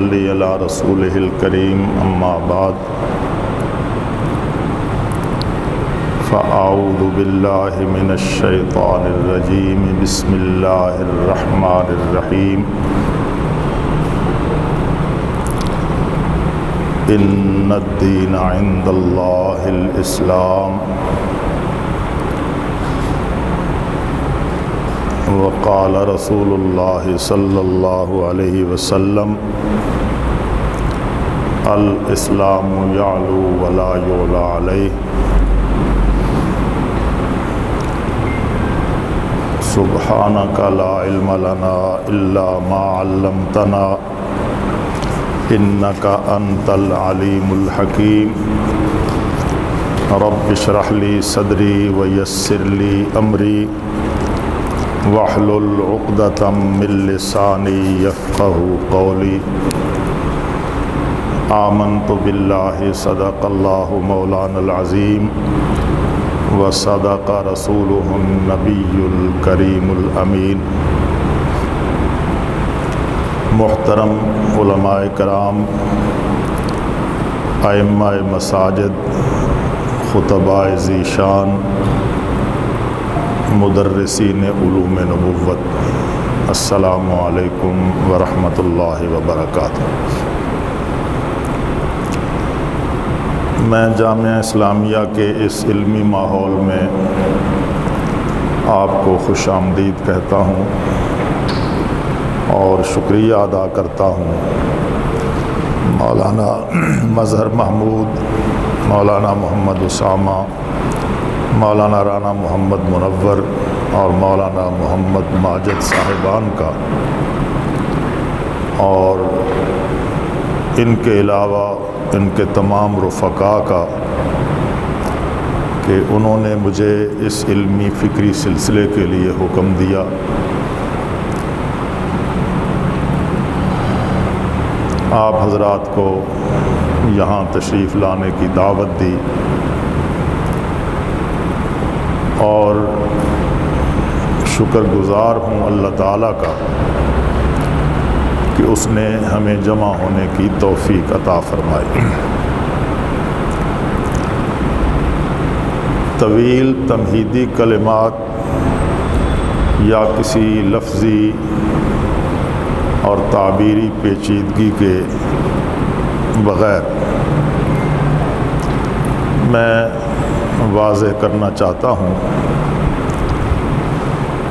صلی علی رسولہ الکریم اما بعد فاعوذ باللہ من الشیطان الرجیم بسم اللہ الرحمن الرحیم ان الدین عند اللہ الاسلام وقال رسول اللہ صلی اللہ علیہ وسلم الاسلام یعلو ولا یعلی علیہ سبحانک لا علم لنا الا ما علمتنا انک انت العلیم الحکیم رب اشرح لی صدری ویسر لی امری واحلل عقدۃ من لسانی یفقہوا قولی آمنت باللہ صدق اللہ مولانا العظیم وصدق رسولہ النبی الکریم الامین۔ محترم علماء کرام، ائمہ مساجد، خطباء ذی شان، مدرسین علوم نبوت، السلام علیکم ورحمۃ اللہ وبرکاتہ۔ میں جامعہ اسلامیہ کے اس علمی ماحول میں آپ کو خوش آمدید کہتا ہوں اور شکریہ ادا کرتا ہوں مولانا مظہر محمود، مولانا محمد اسامہ، مولانا رانا محمد منور اور مولانا محمد ماجد صاحبان کا، اور ان کے علاوہ ان کے تمام رفقاء کا کہ انہوں نے مجھے اس علمی فکری سلسلے کے لیے حکم دیا۔ آپ حضرات کو یہاں تشریف لانے کی دعوت دی اور شکر گزار ہوں اللہ تعالیٰ کا کہ اس نے ہمیں جمع ہونے کی توفیق عطا فرمائی۔ طویل تمہیدی کلمات یا کسی لفظی اور تعبیری پیچیدگی کے بغیر میں واضح کرنا چاہتا ہوں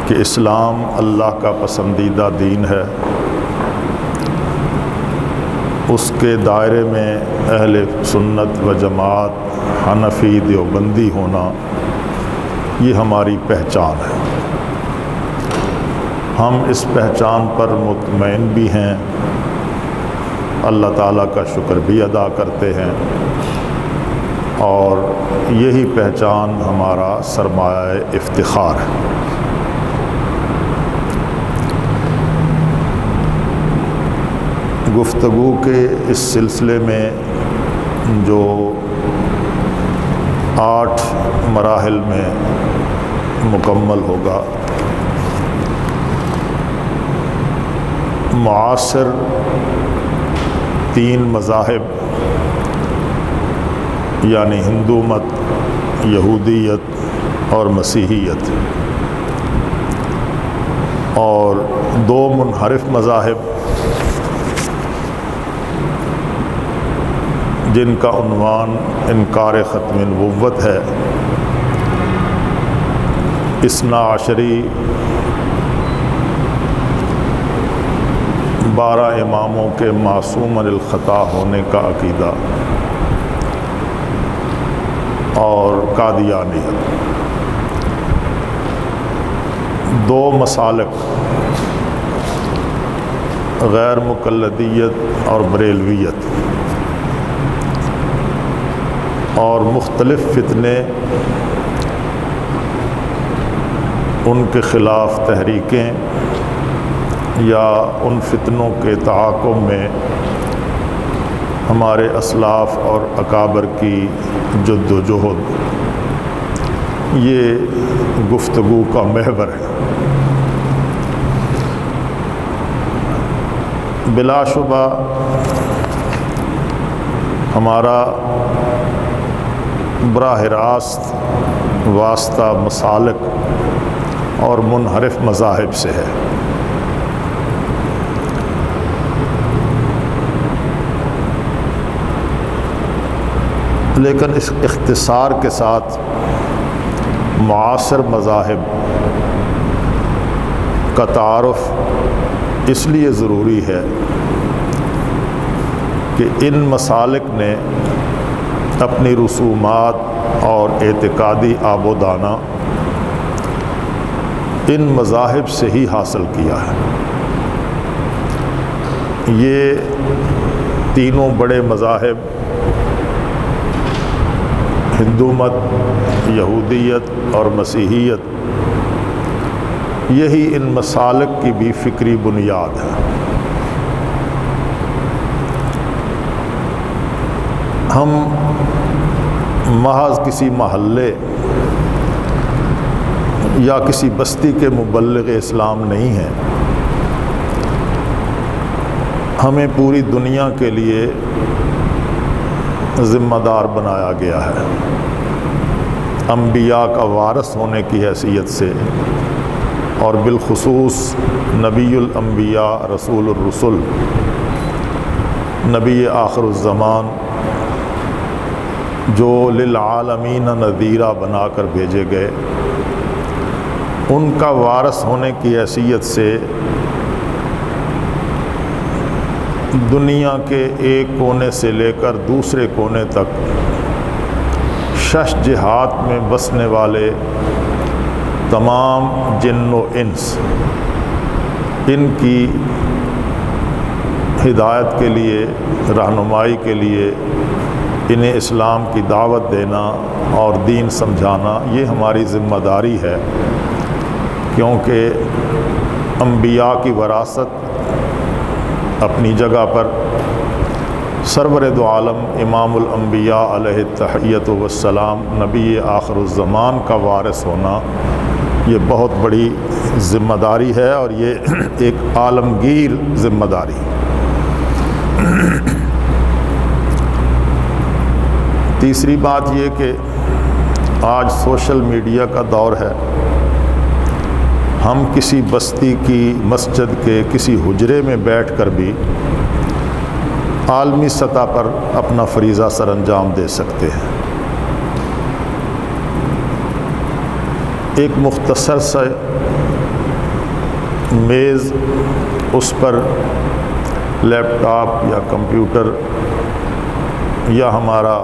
کہ اسلام اللہ کا پسندیدہ دین ہے۔ اس کے دائرے میں اہل سنت و جماعت، حنفی، دیوبندی ہونا یہ ہماری پہچان ہے۔ ہم اس پہچان پر مطمئن بھی ہیں، اللہ تعالیٰ کا شکر بھی ادا کرتے ہیں، اور یہی پہچان ہمارا سرمایہ افتخار ہے۔ گفتگو کے اس سلسلے میں جو 8 مراحل میں مکمل ہوگا، معاصر 3 مذاہب یعنی ہندو مت، یہودیت اور مسیحیت، اور 2 منحرف مذاہب جن کا عنوان انکار ختم نبوت ہے، اثنا عشری 12 اماموں کے معصوم عن الخطا ہونے کا عقیدہ، اور قادیانیت۔ 2 مسالک، غیر مقلدیت اور بریلویت، اور مختلف فتنے، ان کے خلاف تحریکیں یا ان فتنوں کے تعاقب میں ہمارے اسلاف اور اکابر کی جد و جہد، یہ گفتگو کا محور ہے۔ بلا شبہ ہمارا براہ راست واسطہ مسالک اور منحرف مذاہب سے ہے۔ لیکن اس اختصار کے ساتھ معاصر مذاہب کا تعارف اس لیے ضروری ہے کہ ان مسالک نے اپنی رسومات اور اعتقادی آب و دانہ ان مذاہب سے ہی حاصل کیا ہے۔ یہ تینوں بڑے مذاہب ہندو مت، یہودیت اور مسیحیت، یہی ان مسالک کی بھی فکری بنیاد ہے۔ ہم محض کسی محلے یا کسی بستی کے مبلغ اسلام نہیں ہیں، ہمیں پوری دنیا کے لیے ذمہ دار بنایا گیا ہے۔ انبیاء کا وارث ہونے کی حیثیت سے اور بالخصوص نبی الانبیاء رسول الرسل، نبی آخر الزمان جو للعالمین نذیرہ بنا کر بھیجے گئے، ان کا وارث ہونے کی حیثیت سے دنیا کے ایک کونے سے لے کر دوسرے کونے تک 6 جہات میں بسنے والے تمام جن و انس، ان کی ہدایت کے لیے، رہنمائی کے لیے انہیں اسلام کی دعوت دینا اور دین سمجھانا، یہ ہماری ذمہ داری ہے، کیونکہ انبیاء کی وراثت اپنی جگہ پر سرور دو عالم امام الانبیاء علیہ التحیۃ والسلام نبی آخر الزمان کا وارث ہونا، یہ بہت بڑی ذمہ داری ہے، اور یہ ایک عالمگیر ذمہ داری ہے۔ تیسری بات یہ کہ آج سوشل میڈیا کا دور ہے، ہم کسی بستی کی مسجد کے کسی حجرے میں بیٹھ کر بھی عالمی سطح پر اپنا فریضہ سر انجام دے سکتے ہیں۔ ایک مختصر سا میز، اس پر لیپ ٹاپ یا کمپیوٹر یا ہمارا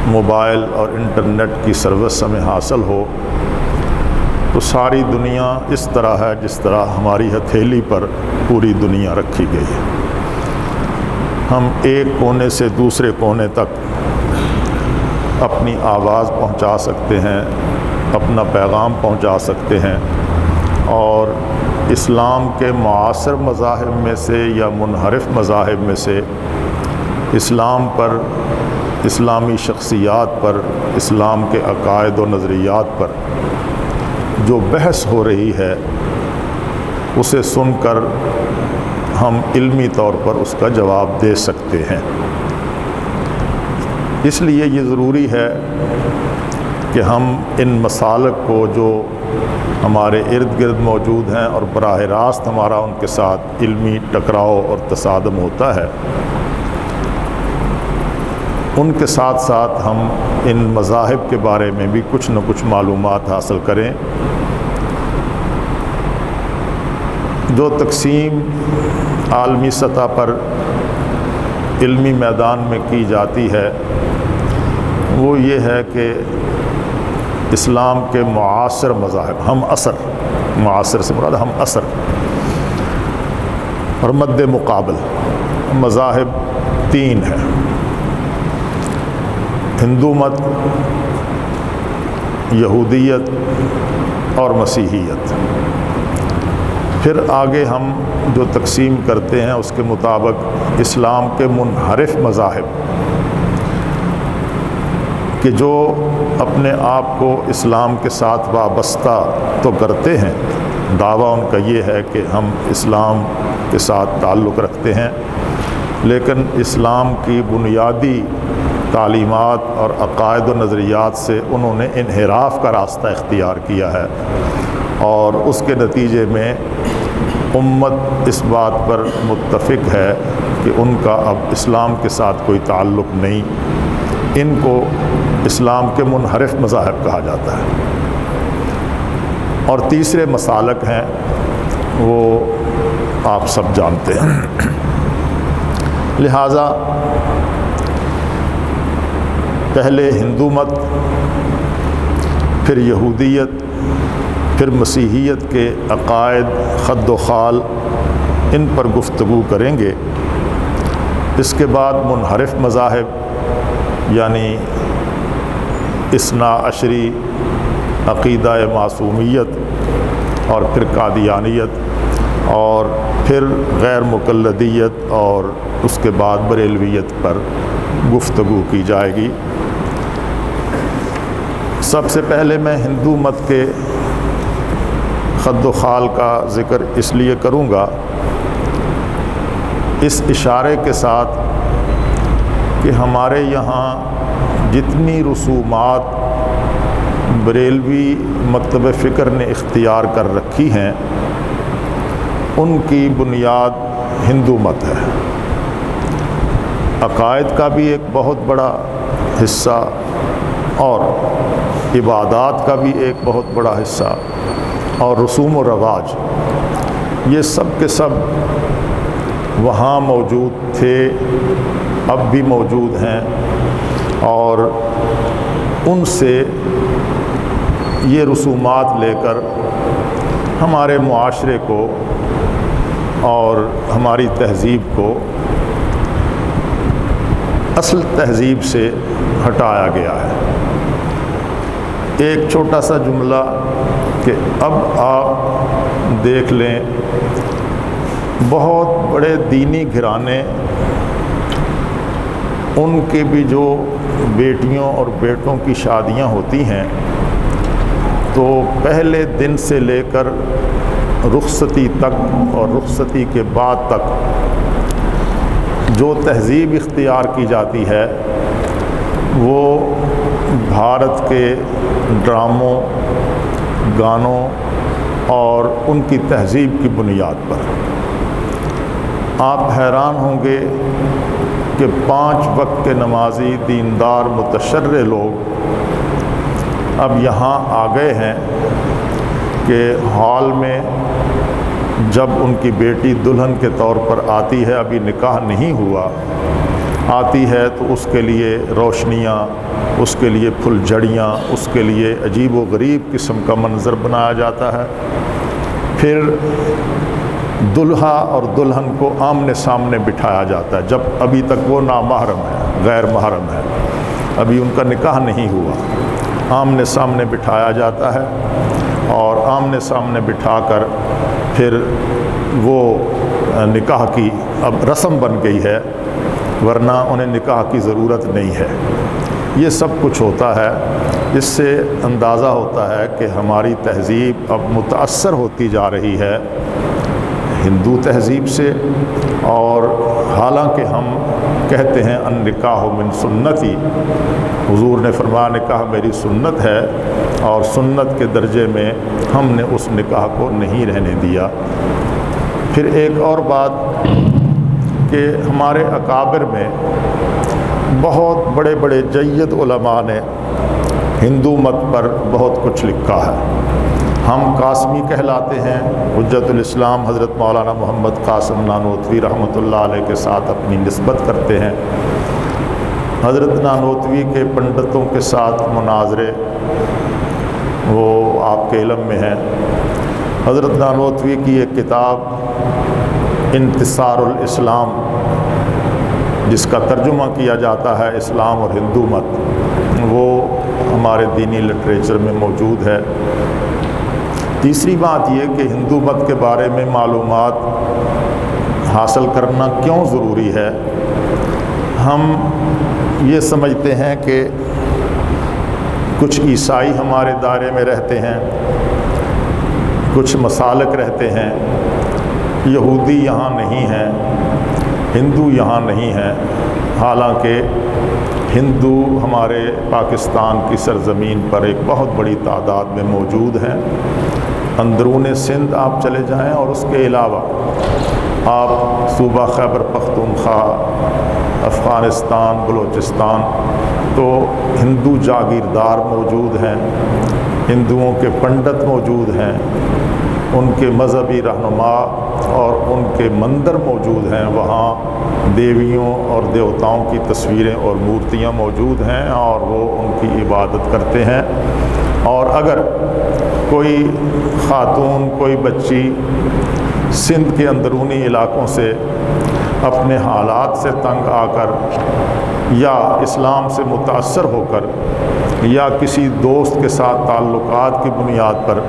موبائل اور انٹرنیٹ کی سروس ہمیں حاصل ہو تو ساری دنیا اس طرح ہے جس طرح ہماری ہتھیلی پر پوری دنیا رکھی گئی ہے۔ ہم ایک کونے سے دوسرے کونے تک اپنی آواز پہنچا سکتے ہیں، اپنا پیغام پہنچا سکتے ہیں، اور اسلام کے معاصر مذاہب میں سے یا منحرف مذاہب میں سے اسلام پر، اسلامی شخصیات پر، اسلام کے عقائد و نظریات پر جو بحث ہو رہی ہے، اسے سن کر ہم علمی طور پر اس کا جواب دے سکتے ہیں۔ اس لیے یہ ضروری ہے کہ ہم ان مسالک کو جو ہمارے ارد گرد موجود ہیں اور براہ راست ہمارا ان کے ساتھ علمی ٹکراؤ اور تصادم ہوتا ہے، ان کے ساتھ ساتھ ہم ان مذاہب کے بارے میں بھی کچھ نہ کچھ معلومات حاصل کریں۔ جو تقسیم عالمی سطح پر علمی میدان میں کی جاتی ہے وہ یہ ہے کہ اسلام کے معاصر مذاہب، ہم عصر، معاصر سے مراد ہم عصر، اور مد مقابل مذاہب 3 ہیں: ہندو مت، یہودیت اور مسیحیت۔ پھر آگے ہم جو تقسیم کرتے ہیں اس کے مطابق اسلام کے منحرف مذاہب، کہ جو اپنے آپ کو اسلام کے ساتھ وابستہ تو کرتے ہیں، دعویٰ ان کا یہ ہے کہ ہم اسلام کے ساتھ تعلق رکھتے ہیں، لیکن اسلام کی بنیادی تعلیمات اور عقائد و نظریات سے انہوں نے انحراف کا راستہ اختیار کیا ہے، اور اس کے نتیجے میں امت اس بات پر متفق ہے کہ ان کا اب اسلام کے ساتھ کوئی تعلق نہیں، ان کو اسلام کے منحرف مذاہب کہا جاتا ہے۔ اور تیسرے مسالک ہیں وہ آپ سب جانتے ہیں، لہٰذا پہلے ہندو مت، پھر یہودیت، پھر مسیحیت کے عقائد، خد و خال، ان پر گفتگو کریں گے۔ اس کے بعد منحرف مذاہب یعنی اثنا عشری، عقیدہ معصومیت، اور پھر قادیانیت، اور پھر غیر مقلدیت، اور اس کے بعد بریلویت پر گفتگو کی جائے گی۔ سب سے پہلے میں ہندو مت کے خد و خال کا ذکر اس لیے کروں گا، اس اشارے کے ساتھ کہ ہمارے یہاں جتنی رسومات بریلوی مکتب فکر نے اختیار کر رکھی ہیں، ان کی بنیاد ہندو مت ہے۔ عقائد کا بھی ایک بہت بڑا حصہ اور عبادات کا بھی ایک بہت بڑا حصہ اور رسوم و رواج، یہ سب کے سب وہاں موجود تھے، اب بھی موجود ہیں، اور ان سے یہ رسومات لے کر ہمارے معاشرے کو اور ہماری تہذیب کو اصل تہذیب سے ہٹایا گیا ہے۔ ایک چھوٹا سا جملہ کہ اب آپ دیکھ لیں، بہت بڑے دینی گھرانے، ان کے بھی جو بیٹیوں اور بیٹوں کی شادیاں ہوتی ہیں تو پہلے دن سے لے کر رخصتی تک اور رخصتی کے بعد تک جو تہذیب اختیار کی جاتی ہے وہ بھارت کے ڈراموں، گانوں اور ان کی تہذیب کی بنیاد پر۔ آپ حیران ہوں گے کہ 5 وقت کے نمازی دیندار متشرع لوگ اب یہاں آ گئے ہیں کہ ہال میں جب ان کی بیٹی دلہن کے طور پر آتی ہے، ابھی نکاح نہیں ہوا، آتی ہے تو اس کے لیے روشنیاں، اس کے لیے پھل جھڑیاں، اس کے لیے عجیب و غریب قسم کا منظر بنایا جاتا ہے۔ پھر دلہا اور دلہن کو آمنے سامنے بٹھایا جاتا ہے، جب ابھی تک وہ نامحرم ہے، غیر محرم ہے، ابھی ان کا نکاح نہیں ہوا، آمنے سامنے بٹھایا جاتا ہے، اور آمنے سامنے بٹھا کر پھر وہ نکاح کی اب رسم بن گئی ہے، ورنہ انہیں نکاح کی ضرورت نہیں ہے۔ یہ سب کچھ ہوتا ہے، اس سے اندازہ ہوتا ہے کہ ہماری تہذیب اب متاثر ہوتی جا رہی ہے ہندو تہذیب سے، اور حالانکہ ہم کہتے ہیں النکاح من سنتی، حضور نے فرمایا نکاح میری سنت ہے، اور سنت کے درجے میں ہم نے اس نکاح کو نہیں رہنے دیا۔ پھر ایک اور بات کہ ہمارے اکابر میں بہت بڑے بڑے جید علماء نے ہندو مت پر بہت کچھ لکھا ہے۔ ہم قاسمی کہلاتے ہیں، حجت الاسلام حضرت مولانا محمد قاسم نانوتوی رحمۃ اللہ علیہ کے ساتھ اپنی نسبت کرتے ہیں۔ حضرت نانوتوی کے پنڈتوں کے ساتھ مناظرے وہ آپ کے علم میں ہیں۔ حضرت نانوتوی کی ایک کتاب انتصار الاسلام، جس کا ترجمہ کیا جاتا ہے اسلام اور ہندو مت، وہ ہمارے دینی لٹریچر میں موجود ہے۔ تیسری بات یہ کہ ہندو مت کے بارے میں معلومات حاصل کرنا کیوں ضروری ہے۔ ہم یہ سمجھتے ہیں کہ کچھ عیسائی ہمارے دائرے میں رہتے ہیں، کچھ مسالک رہتے ہیں، یہودی یہاں نہیں ہیں، ہندو یہاں نہیں ہیں، حالانکہ ہندو ہمارے پاکستان کی سرزمین پر ایک بہت بڑی تعداد میں موجود ہیں۔ اندرون سندھ آپ چلے جائیں اور اس کے علاوہ آپ صوبہ خیبر پختونخوا، افغانستان، بلوچستان، تو ہندو جاگیردار موجود ہیں، ہندوؤں کے پنڈت موجود ہیں، ان کے مذہبی رہنما اور ان کے مندر موجود ہیں، وہاں دیویوں اور دیوتاؤں کی تصویریں اور مورتیاں موجود ہیں اور وہ ان کی عبادت کرتے ہیں۔ اور اگر کوئی خاتون، کوئی بچی سندھ کے اندرونی علاقوں سے اپنے حالات سے تنگ آ کر یا اسلام سے متاثر ہو کر یا کسی دوست کے ساتھ تعلقات کی بنیاد پر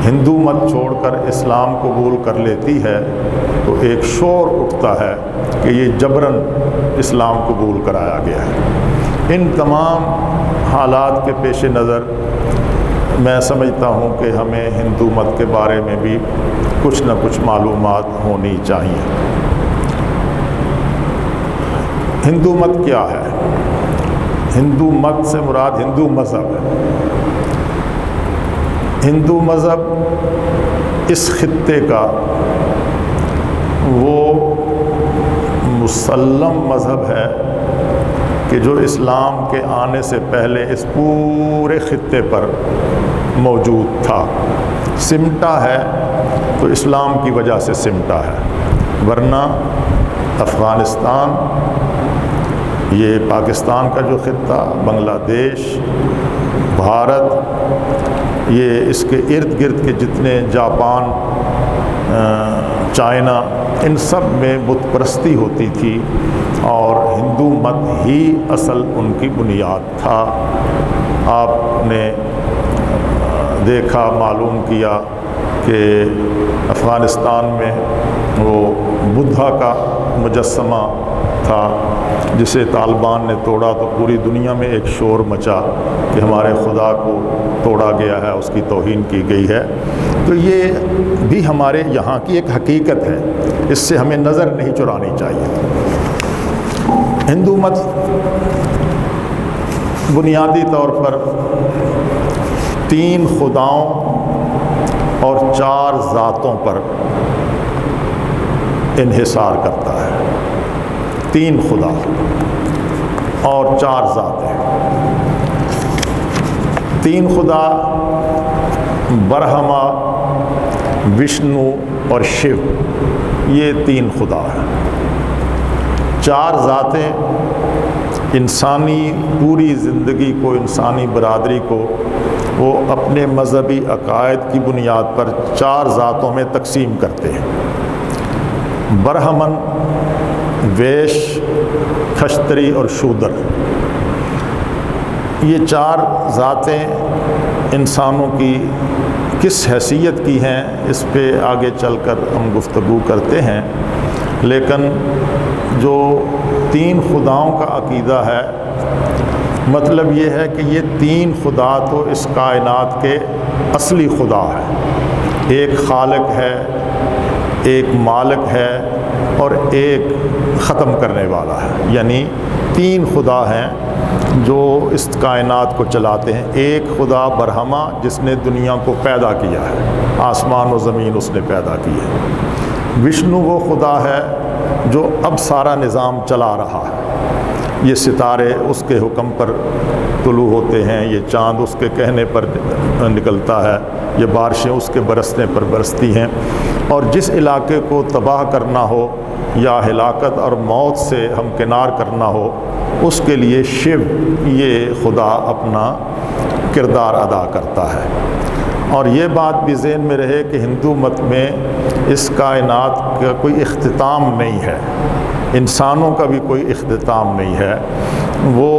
ہندو مت چھوڑ کر اسلام قبول کر لیتی ہے تو ایک شور اٹھتا ہے کہ یہ جبراً اسلام قبول کرایا گیا ہے۔ ان تمام حالات کے پیش نظر میں سمجھتا ہوں کہ ہمیں ہندو مت کے بارے میں بھی کچھ نہ کچھ معلومات ہونی چاہیے۔ ہندو مت کیا ہے؟ ہندو مت سے مراد ہندو مذہب ہے۔ ہندو مذہب اس خطے کا وہ مسلم مذہب ہے کہ جو اسلام کے آنے سے پہلے اس پورے خطے پر موجود تھا۔ سمٹا ہے تو اسلام کی وجہ سے سمٹا ہے، ورنہ افغانستان، یہ پاکستان کا جو خطہ، بنگلہ دیش، بھارت، یہ اس کے ارد گرد کے جتنے جاپان، چائنا، ان سب میں بت پرستی ہوتی تھی اور ہندو مت ہی اصل ان کی بنیاد تھا۔ آپ نے دیکھا، معلوم کیا کہ افغانستان میں وہ بدھا کا مجسمہ تھا جسے طالبان نے توڑا تو پوری دنیا میں ایک شور مچا کہ ہمارے خدا کو توڑا گیا ہے، اس کی توہین کی گئی ہے۔ تو یہ بھی ہمارے یہاں کی ایک حقیقت ہے، اس سے ہمیں نظر نہیں چرانی چاہیے۔ ہندو مت بنیادی طور پر 3 خداؤں اور 4 ذاتوں پر انحصار کرتا ہے۔ 3 خدا اور 4 ذاتیں۔ 3 خدا برہما، وشنو اور شیو، یہ 3 خدا ہیں۔ 4 ذاتیں انسانی پوری زندگی کو، انسانی برادری کو وہ اپنے مذہبی عقائد کی بنیاد پر 4 ذاتوں میں تقسیم کرتے ہیں۔ برہمن، ویش، کھشتری اور شودر، یہ 4 ذاتیں انسانوں کی کس حیثیت کی ہیں اس پہ آگے چل کر ہم گفتگو کرتے ہیں، لیکن جو 3 خداؤں کا عقیدہ ہے، مطلب یہ ہے کہ یہ 3 خدا تو اس کائنات کے اصلی خدا ہیں۔ ایک خالق ہے، ایک مالک ہے اور ایک ختم کرنے والا ہے، یعنی 3 خدا ہیں جو اس کائنات کو چلاتے ہیں۔ ایک خدا برہما جس نے دنیا کو پیدا کیا ہے، آسمان و زمین اس نے پیدا کی ہے۔ وشنو وہ خدا ہے جو اب سارا نظام چلا رہا ہے، یہ ستارے اس کے حکم پر طلوع ہوتے ہیں، یہ چاند اس کے کہنے پر نکلتا ہے، یہ بارشیں اس کے برسنے پر برستی ہیں، اور جس علاقے کو تباہ کرنا ہو یا ہلاکت اور موت سے ہمکنار کرنا ہو اس کے لیے شیو یہ خدا اپنا کردار ادا کرتا ہے۔ اور یہ بات بھی ذہن میں رہے کہ ہندو مت میں اس کائنات کا کوئی اختتام نہیں ہے، انسانوں کا بھی کوئی اختتام نہیں ہے۔ وہ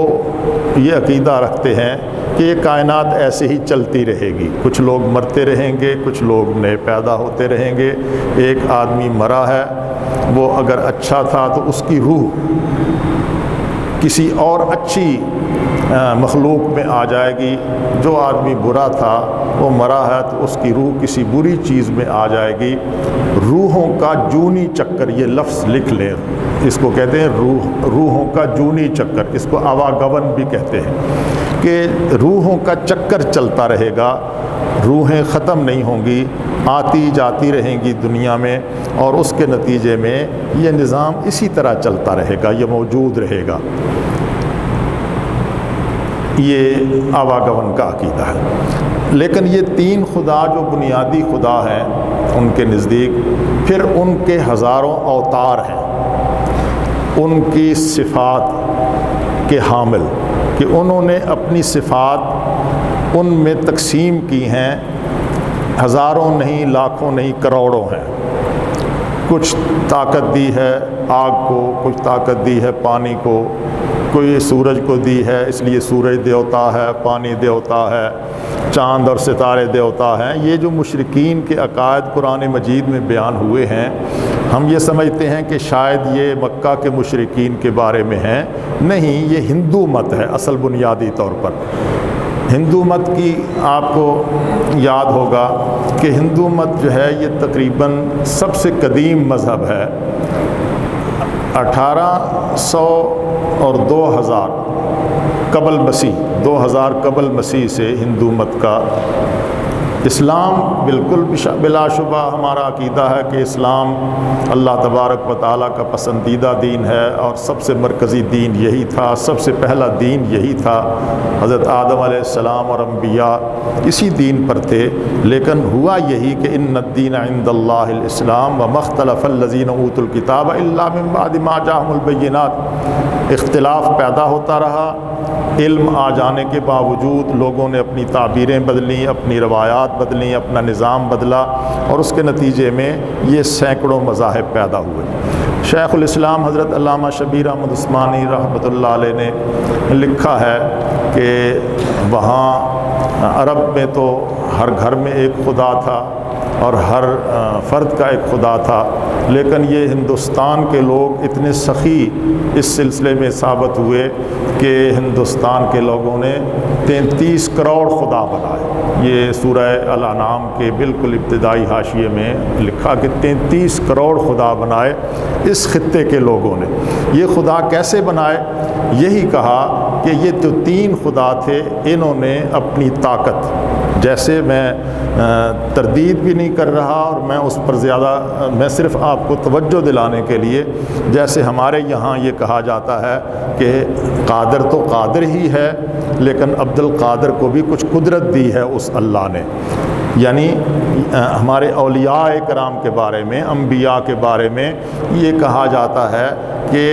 یہ عقیدہ رکھتے ہیں کہ یہ کائنات ایسے ہی چلتی رہے گی، کچھ لوگ مرتے رہیں گے، کچھ لوگ نئے پیدا ہوتے رہیں گے۔ ایک آدمی مرا ہے، وہ اگر اچھا تھا تو اس کی روح کسی اور اچھی مخلوق میں آ جائے گی۔ جو آدمی برا تھا وہ مرا ہے تو اس کی روح کسی بری چیز میں آ جائے گی۔ روحوں کا جونی چکر، یہ لفظ لکھ لیں، اس کو کہتے ہیں روحوں کا جونی چکر، اس کو آواگون بھی کہتے ہیں، کہ روحوں کا چکر چلتا رہے گا، روحیں ختم نہیں ہوں گی، آتی جاتی رہیں گی دنیا میں، اور اس کے نتیجے میں یہ نظام اسی طرح چلتا رہے گا، یہ موجود رہے گا۔ یہ آواگون کا عقیدہ ہے۔ لیکن یہ تین خدا جو بنیادی خدا ہیں ان کے نزدیک، پھر ان کے ہزاروں اوتار ہیں، ان کی صفات کے حامل، کہ انہوں نے اپنی صفات ان میں تقسیم کی ہیں، ہزاروں نہیں، لاکھوں نہیں، کروڑوں ہیں۔ کچھ طاقت دی ہے آگ کو، کچھ طاقت دی ہے پانی کو، کوئی سورج کو دی ہے، اس لیے سورج دیوتا ہے، پانی دیوتا ہے، چاند اور ستارے دیوتا ہیں۔ یہ جو مشرکین کے عقائد قرآن مجید میں بیان ہوئے ہیں، ہم یہ سمجھتے ہیں کہ شاید یہ مکہ کے مشرکین کے بارے میں ہیں، نہیں، یہ ہندو مت ہے اصل بنیادی طور پر۔ ہندو مت کی آپ کو یاد ہوگا کہ ہندو مت جو ہے یہ تقریباً سب سے قدیم مذہب ہے۔ 1800 اور 2000 قبل مسیح، 2000 قبل مسیح سے ہندو مت کا، اسلام بالکل بلا شبہ ہمارا عقیدہ ہے کہ اسلام اللہ تبارک و تعالیٰ کا پسندیدہ دین ہے، اور سب سے مرکزی دین یہی تھا، سب سے پہلا دین یہی تھا۔ حضرت آدم علیہ السلام اور انبیاء اسی دین پر تھے، لیکن ہوا یہی کہ ان الدین عند اللہ الاسلام وما اختلف الذین اوتوا الکتاب الا من بعد ما جاءهم البینات۔ اختلاف پیدا ہوتا رہا، علم آ جانے کے باوجود لوگوں نے اپنی تعبیریں بدلیں، اپنی روایات بدلیں، اپنا نظام بدلا، اور اس کے نتیجے میں یہ سینکڑوں مذاہب پیدا ہوئے۔ شیخ الاسلام حضرت علامہ شبیر احمد عثمانی رحمۃ اللہ علیہ نے لکھا ہے کہ وہاں عرب میں تو ہر گھر میں ایک خدا تھا اور ہر فرد کا ایک خدا تھا، لیکن یہ ہندوستان کے لوگ اتنے سخی اس سلسلے میں ثابت ہوئے کہ ہندوستان کے لوگوں نے 33 کروڑ خدا بنائے۔ یہ سورہ الانعام کے بالکل ابتدائی حاشیے میں لکھا کہ 33 کروڑ خدا بنائے اس خطے کے لوگوں نے۔ یہ خدا کیسے بنائے؟ یہی کہا کہ یہ جو تین خدا تھے انہوں نے اپنی طاقت، جیسے میں تردید بھی نہیں کر رہا اور میں اس پر زیادہ، میں صرف آپ کو توجہ دلانے کے لیے، جیسے ہمارے یہاں یہ کہا جاتا ہے کہ قادر تو قادر ہی ہے، لیکن عبد القادر کو بھی کچھ قدرت دی ہے اس اللہ نے۔ یعنی ہمارے اولیاء کرام کے بارے میں، انبیاء کے بارے میں یہ کہا جاتا ہے کہ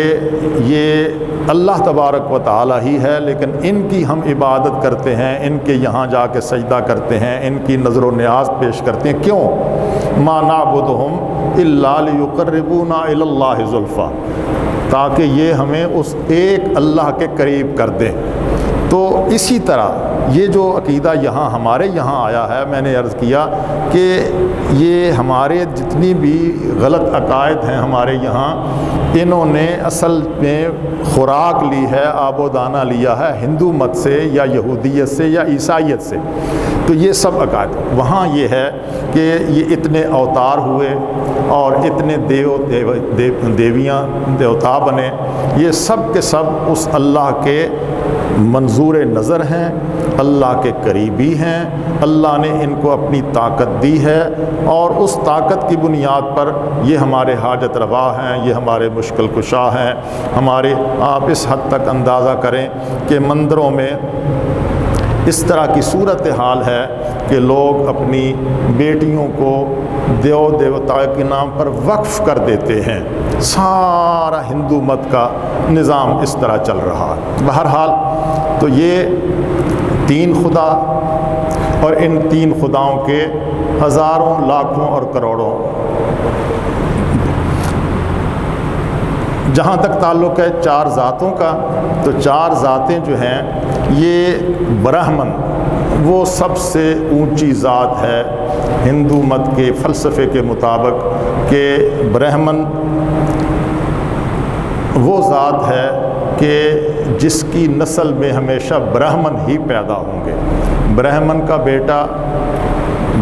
یہ اللہ تبارک و تعالی ہی ہے، لیکن ان کی ہم عبادت کرتے ہیں، ان کے یہاں جا کے سجدہ کرتے ہیں، ان کی نظر و نیاز پیش کرتے ہیں۔ کیوں؟ ما نعبدہم الا لیقربونا الی اللہ زلفیٰ، تاکہ یہ ہمیں اس ایک اللہ کے قریب کر دیں۔ تو اسی طرح یہ جو عقیدہ یہاں ہمارے یہاں آیا ہے، میں نے عرض کیا کہ یہ ہمارے جتنی بھی غلط عقائد ہیں ہمارے یہاں، انہوں نے اصل میں خوراک لی ہے، آب و دانہ لیا ہے ہندو مت سے یا یہودیت سے یا عیسائیت سے۔ تو یہ سب عقائد، وہاں یہ ہے کہ یہ اتنے اوتار ہوئے اور اتنے دیویاں دیوتا بنے، یہ سب کے سب اس اللہ کے منظور نظر ہیں، اللہ کے قریبی ہیں، اللہ نے ان کو اپنی طاقت دی ہے، اور اس طاقت کی بنیاد پر یہ ہمارے حاجت روا ہیں، یہ ہمارے مشکل کشا ہیں۔ ہمارے آپ اس حد تک اندازہ کریں کہ مندروں میں اس طرح کی صورتحال ہے کہ لوگ اپنی بیٹیوں کو دیوتا کے نام پر وقف کر دیتے ہیں۔ سارا ہندو مت کا نظام اس طرح چل رہا ہے۔ بہرحال تو یہ تین خدا، اور ان تین خداؤں کے ہزاروں، لاکھوں اور کروڑوں۔ جہاں تک تعلق ہے چار ذاتوں کا، تو چار ذاتیں جو ہیں یہ برہمن وہ سب سے اونچی ذات ہے ہندو مت کے فلسفے کے مطابق، کہ برہمن وہ ذات ہے کہ جس کی نسل میں ہمیشہ برہمن ہی پیدا ہوں گے۔ برہمن کا بیٹا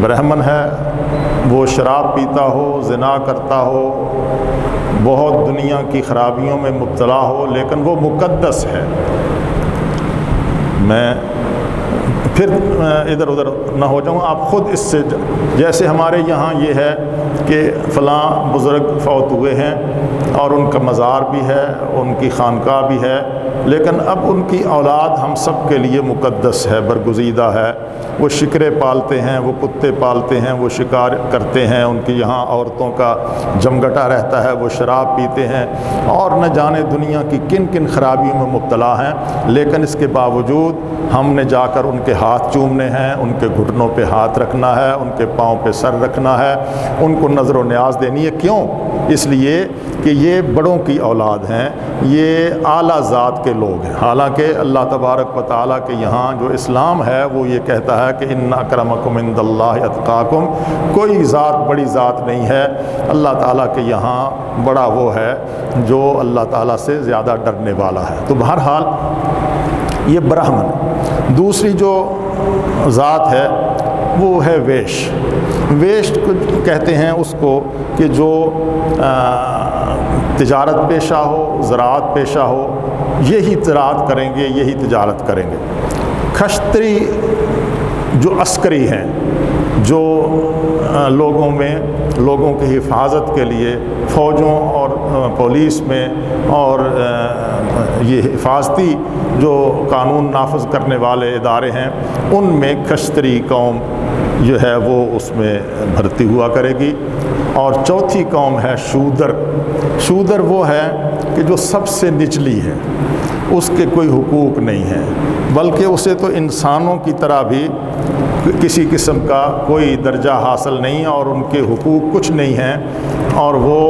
برہمن ہے، وہ شراب پیتا ہو، زنا کرتا ہو، بہت دنیا کی خرابیوں میں مبتلا ہو، لیکن وہ مقدس ہے۔ میں پھر ادھر ادھر نہ ہو جاؤں، آپ خود اس سے، جیسے ہمارے یہاں یہ ہے کہ فلاں بزرگ فوت ہوئے ہیں اور ان کا مزار بھی ہے، ان کی خانقاہ بھی ہے، لیکن اب ان کی اولاد ہم سب کے لیے مقدس ہے، برگزیدہ ہے۔ وہ شکرے پالتے ہیں، وہ کتے پالتے ہیں، وہ شکار کرتے ہیں، ان کی یہاں عورتوں کا جمگٹا رہتا ہے، وہ شراب پیتے ہیں اور نہ جانے دنیا کی کن کن خرابیوں میں مبتلا ہیں، لیکن اس کے باوجود ہم نے جا کر ان کے ہاتھ چومنے ہیں، ان کے گھٹنوں پہ ہاتھ رکھنا ہے، ان کے پاؤں پہ سر رکھنا ہے، ان کو نظر و نیاز دینی ہے۔ کیوں؟ اس لیے کہ یہ بڑوں کی اولاد ہیں، یہ اعلیٰ ذات کے لوگ ہیں۔ حالانکہ اللہ تبارک و تعالیٰ کے یہاں جو اسلام ہے وہ یہ کہتا ہے کہ ان اکرمکم عند اللہ اتقاکم، کوئی ذات بڑی ذات نہیں ہے، اللہ تعالیٰ کے یہاں بڑا وہ ہے جو اللہ تعالیٰ سے زیادہ ڈرنے والا ہے۔ تو بہرحال یہ برہمن۔ دوسری جو ذات ہے وہ ہے ویش۔ ویش کہتے ہیں اس کو کہ جو تجارت پیشہ ہو، زراعت پیشہ ہو، یہی زراعت کریں گے، یہی تجارت کریں گے۔ کھشتری جو عسکری ہیں، جو لوگوں میں لوگوں کی حفاظت کے لیے فوجوں اور پولیس میں اور یہ حفاظتی جو قانون نافذ کرنے والے ادارے ہیں ان میں کھشتری قوم جو ہے وہ اس میں بھرتی ہوا کرے گی۔ اور چوتھی قوم ہے شودر۔ شودر وہ ہے کہ جو سب سے نچلی ہے، اس کے کوئی حقوق نہیں ہیں، بلکہ اسے تو انسانوں کی طرح بھی کسی قسم کا کوئی درجہ حاصل نہیں اور ان کے حقوق کچھ نہیں ہیں، اور وہ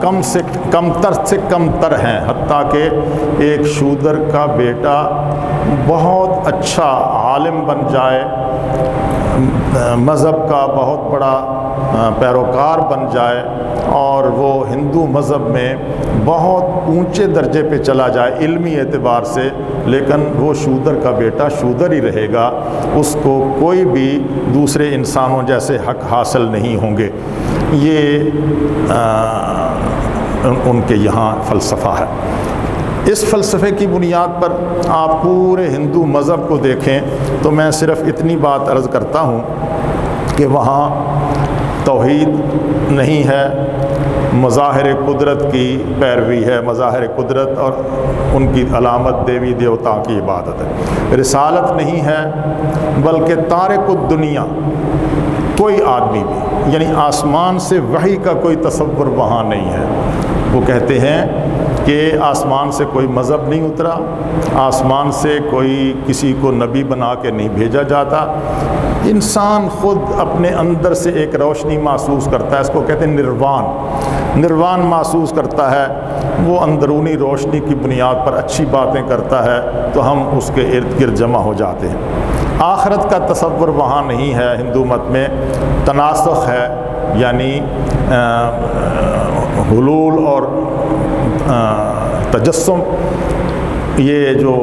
کم سے کم تر ہیں۔ حتیٰ کہ ایک شودر کا بیٹا بہت اچھا عالم بن جائے، مذہب کا بہت بڑا پیروکار بن جائے اور وہ ہندو مذہب میں بہت اونچے درجے پہ چلا جائے علمی اعتبار سے، لیکن وہ شودر کا بیٹا شودر ہی رہے گا، اس کو کوئی بھی دوسرے انسانوں جیسے حق حاصل نہیں ہوں گے۔ یہ ان کے یہاں فلسفہ ہے۔ اس فلسفے کی بنیاد پر آپ پورے ہندو مذہب کو دیکھیں تو میں صرف اتنی بات عرض کرتا ہوں کہ وہاں توحید نہیں ہے، مظاہر قدرت کی پیروی ہے، مظاہر قدرت اور ان کی علامت دیوی دیوتاؤں کی عبادت ہے۔ رسالت نہیں ہے، بلکہ تارک الدنیا کوئی آدمی بھی، یعنی آسمان سے وحی کا کوئی تصور وہاں نہیں ہے۔ وہ کہتے ہیں کہ آسمان سے کوئی مذہب نہیں اترا، آسمان سے کوئی کسی کو نبی بنا کے نہیں بھیجا جاتا، انسان خود اپنے اندر سے ایک روشنی محسوس کرتا ہے، اس کو کہتے ہیں نروان محسوس کرتا ہے، وہ اندرونی روشنی کی بنیاد پر اچھی باتیں کرتا ہے تو ہم اس کے ارد گرد جمع ہو جاتے ہیں۔ آخرت کا تصور وہاں نہیں ہے۔ ہندو مت میں تناسخ ہے، یعنی حلول اور تجسم، یہ جو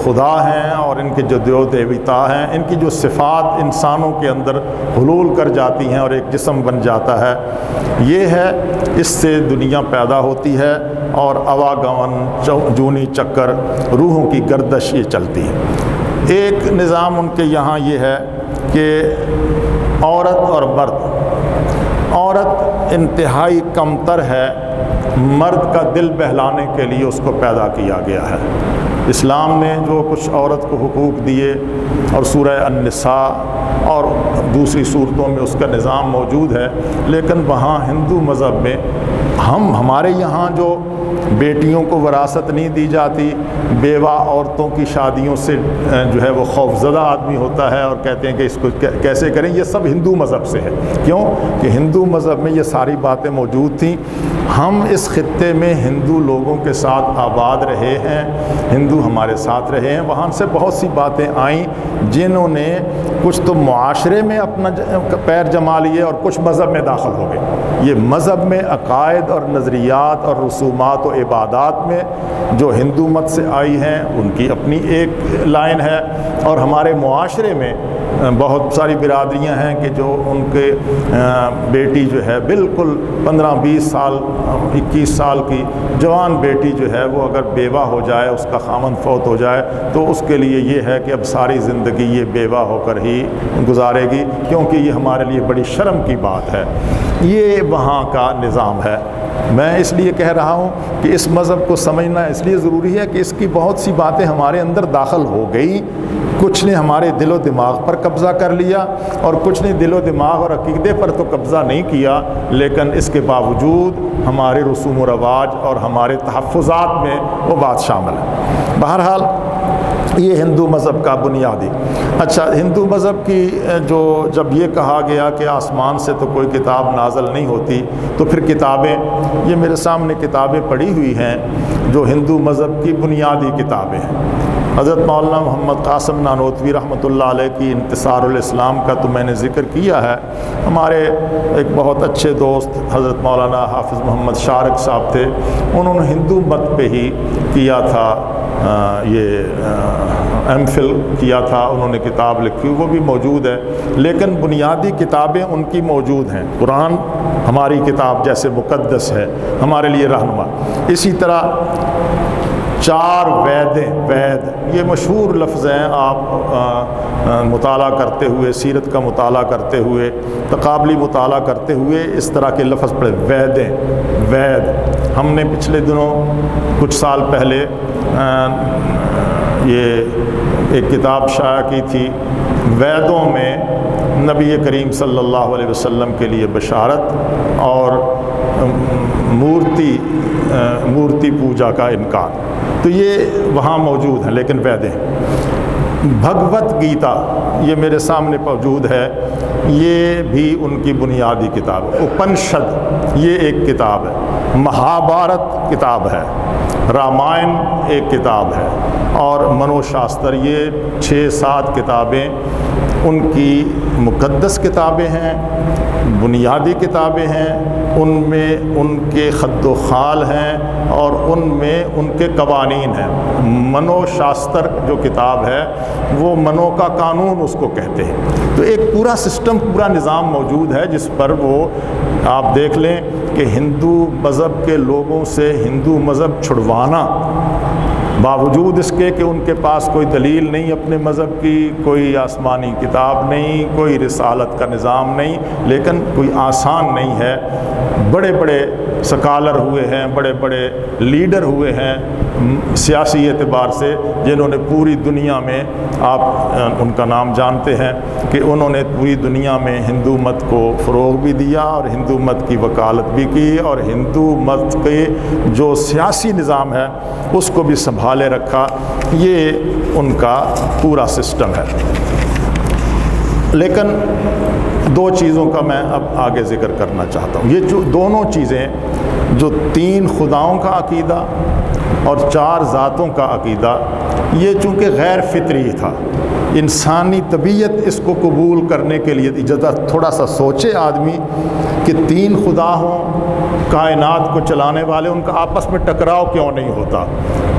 خدا ہیں اور ان کے جو دیو دیوتا ہیں، ان کی جو صفات انسانوں کے اندر حلول کر جاتی ہیں اور ایک جسم بن جاتا ہے، یہ ہے، اس سے دنیا پیدا ہوتی ہے اور آواگمن جونی چکر روحوں کی گردش یہ چلتی ہے۔ ایک نظام ان کے یہاں یہ ہے کہ عورت اور مرد، عورت انتہائی کمتر ہے، مرد کا دل بہلانے کے لیے اس کو پیدا کیا گیا ہے۔ اسلام نے جو کچھ عورت کو حقوق دیے اور سورہ النساء اور دوسری صورتوں میں اس کا نظام موجود ہے، لیکن وہاں ہندو مذہب میں ہمارے یہاں جو بیٹیوں کو وراثت نہیں دی جاتی، بیوہ عورتوں کی شادیوں سے جو ہے وہ خوفزدہ آدمی ہوتا ہے اور کہتے ہیں کہ اس کو کیسے کریں، یہ سب ہندو مذہب سے ہے۔ کیوں کہ ہندو مذہب میں یہ ساری باتیں موجود تھیں۔ ہم اس خطے میں ہندو لوگوں کے ساتھ آباد رہے ہیں، ہندو ہمارے ساتھ رہے ہیں، وہاں سے بہت سی باتیں آئیں جنہوں نے کچھ تو معاشرے میں اپنا پیر جما لیے اور کچھ مذہب میں داخل ہو گئے۔ یہ مذہب میں عقائد اور نظریات اور رسومات و عبادات میں جو ہندو مت سے آئی ہیں ان کی اپنی ایک لائن ہے، اور ہمارے معاشرے میں بہت ساری برادریاں ہیں کہ جو ان کے بیٹی جو ہے بالکل 15-20 سال 21 سال کی جوان بیٹی جو ہے وہ اگر بیوہ ہو جائے، اس کا خامند فوت ہو جائے تو اس کے لیے یہ ہے کہ اب ساری زندگی یہ بیوہ ہو کر ہی گزارے گی، کیونکہ یہ ہمارے لیے بڑی شرم کی بات ہے۔ یہ وہاں کا نظام ہے۔ میں اس لیے کہہ رہا ہوں کہ اس مذہب کو سمجھنا اس لیے ضروری ہے کہ اس کی بہت سی باتیں ہمارے اندر داخل ہو گئی، کچھ نے ہمارے دل و دماغ پر قبضہ کر لیا اور کچھ نے دل و دماغ اور عقیدے پر تو قبضہ نہیں کیا، لیکن اس کے باوجود ہمارے رسوم و رواج اور ہمارے تحفظات میں وہ بات شامل ہے۔ بہرحال یہ ہندو مذہب کا بنیادی۔ اچھا، ہندو مذہب کی جب یہ کہا گیا کہ آسمان سے تو کوئی کتاب نازل نہیں ہوتی، تو پھر کتابیں، یہ میرے سامنے کتابیں پڑھی ہوئی ہیں جو ہندو مذہب کی بنیادی کتابیں ہیں۔ حضرت مولانا محمد قاسم نانوتوی رحمۃ اللہ علیہ کی انتصار الاسلام کا تو میں نے ذکر کیا ہے۔ ہمارے ایک بہت اچھے دوست حضرت مولانا حافظ محمد شارق صاحب تھے، انہوں نے ہندو مت پہ ہی کیا تھا، یہ ایم فل کیا تھا، انہوں نے کتاب لکھی، وہ بھی موجود ہے، لیکن بنیادی کتابیں ان کی موجود ہیں۔ قرآن ہماری کتاب جیسے مقدس ہے، ہمارے لیے رہنما۔ اسی طرح 4 وید یہ مشہور لفظ ہیں، آپ مطالعہ کرتے ہوئے، سیرت کا مطالعہ کرتے ہوئے، تقابلی مطالعہ کرتے ہوئے اس طرح کے لفظ پڑھے، وید۔ ہم نے پچھلے دنوں کچھ سال پہلے یہ ایک کتاب شائع کی تھی، ویدوں میں نبی کریم صلی اللہ علیہ وسلم کے لیے بشارت اور مورتی پوجا کا انکار، تو یہ وہاں موجود ہیں، لیکن ویدیں۔ بھگوت گیتا یہ میرے سامنے موجود ہے، یہ بھی ان کی بنیادی کتاب ہے۔ اپنشد یہ ایک کتاب ہے، مہابھارت کتاب ہے، رامائن ایک کتاب ہے، اور منو شاستر، یہ 6-7 کتابیں ان کی مقدس کتابیں ہیں، بنیادی کتابیں ہیں، ان میں ان کے خط و خال ہیں اور ان میں ان کے قوانین ہیں۔ منو شاستر جو کتاب ہے وہ منو کا قانون اس کو کہتے ہیں، تو ایک پورا سسٹم، پورا نظام موجود ہے جس پر وہ آپ دیکھ لیں کہ ہندو مذہب کے لوگوں سے ہندو مذہب چھڑوانا، باوجود اس کے کہ ان کے پاس کوئی دلیل نہیں اپنے مذہب کی، کوئی آسمانی کتاب نہیں، کوئی رسالت کا نظام نہیں، لیکن کوئی آسان نہیں ہے۔ بڑے بڑے سکالر ہوئے ہیں، بڑے بڑے لیڈر ہوئے ہیں سیاسی اعتبار سے، جنہوں نے پوری دنیا میں، آپ ان کا نام جانتے ہیں کہ انہوں نے پوری دنیا میں ہندو مت کو فروغ بھی دیا اور ہندو مت کی وکالت بھی کی، اور ہندو مت کے جو سیاسی نظام ہے اس کو بھی سنبھالے رکھا۔ یہ ان کا پورا سسٹم ہے۔ لیکن 2 چیزوں کا میں اب آگے ذکر کرنا چاہتا ہوں۔ یہ جو دونوں چیزیں، جو 3 خداؤں کا عقیدہ اور 4 ذاتوں کا عقیدہ، یہ چونکہ غیر فطری تھا، انسانی طبیعت اس کو قبول کرنے کے لیے تھوڑا سا سوچے آدمی کہ 3 خدا ہوں، کائنات کو چلانے والے، ان کا آپس میں ٹکراؤ کیوں نہیں ہوتا؟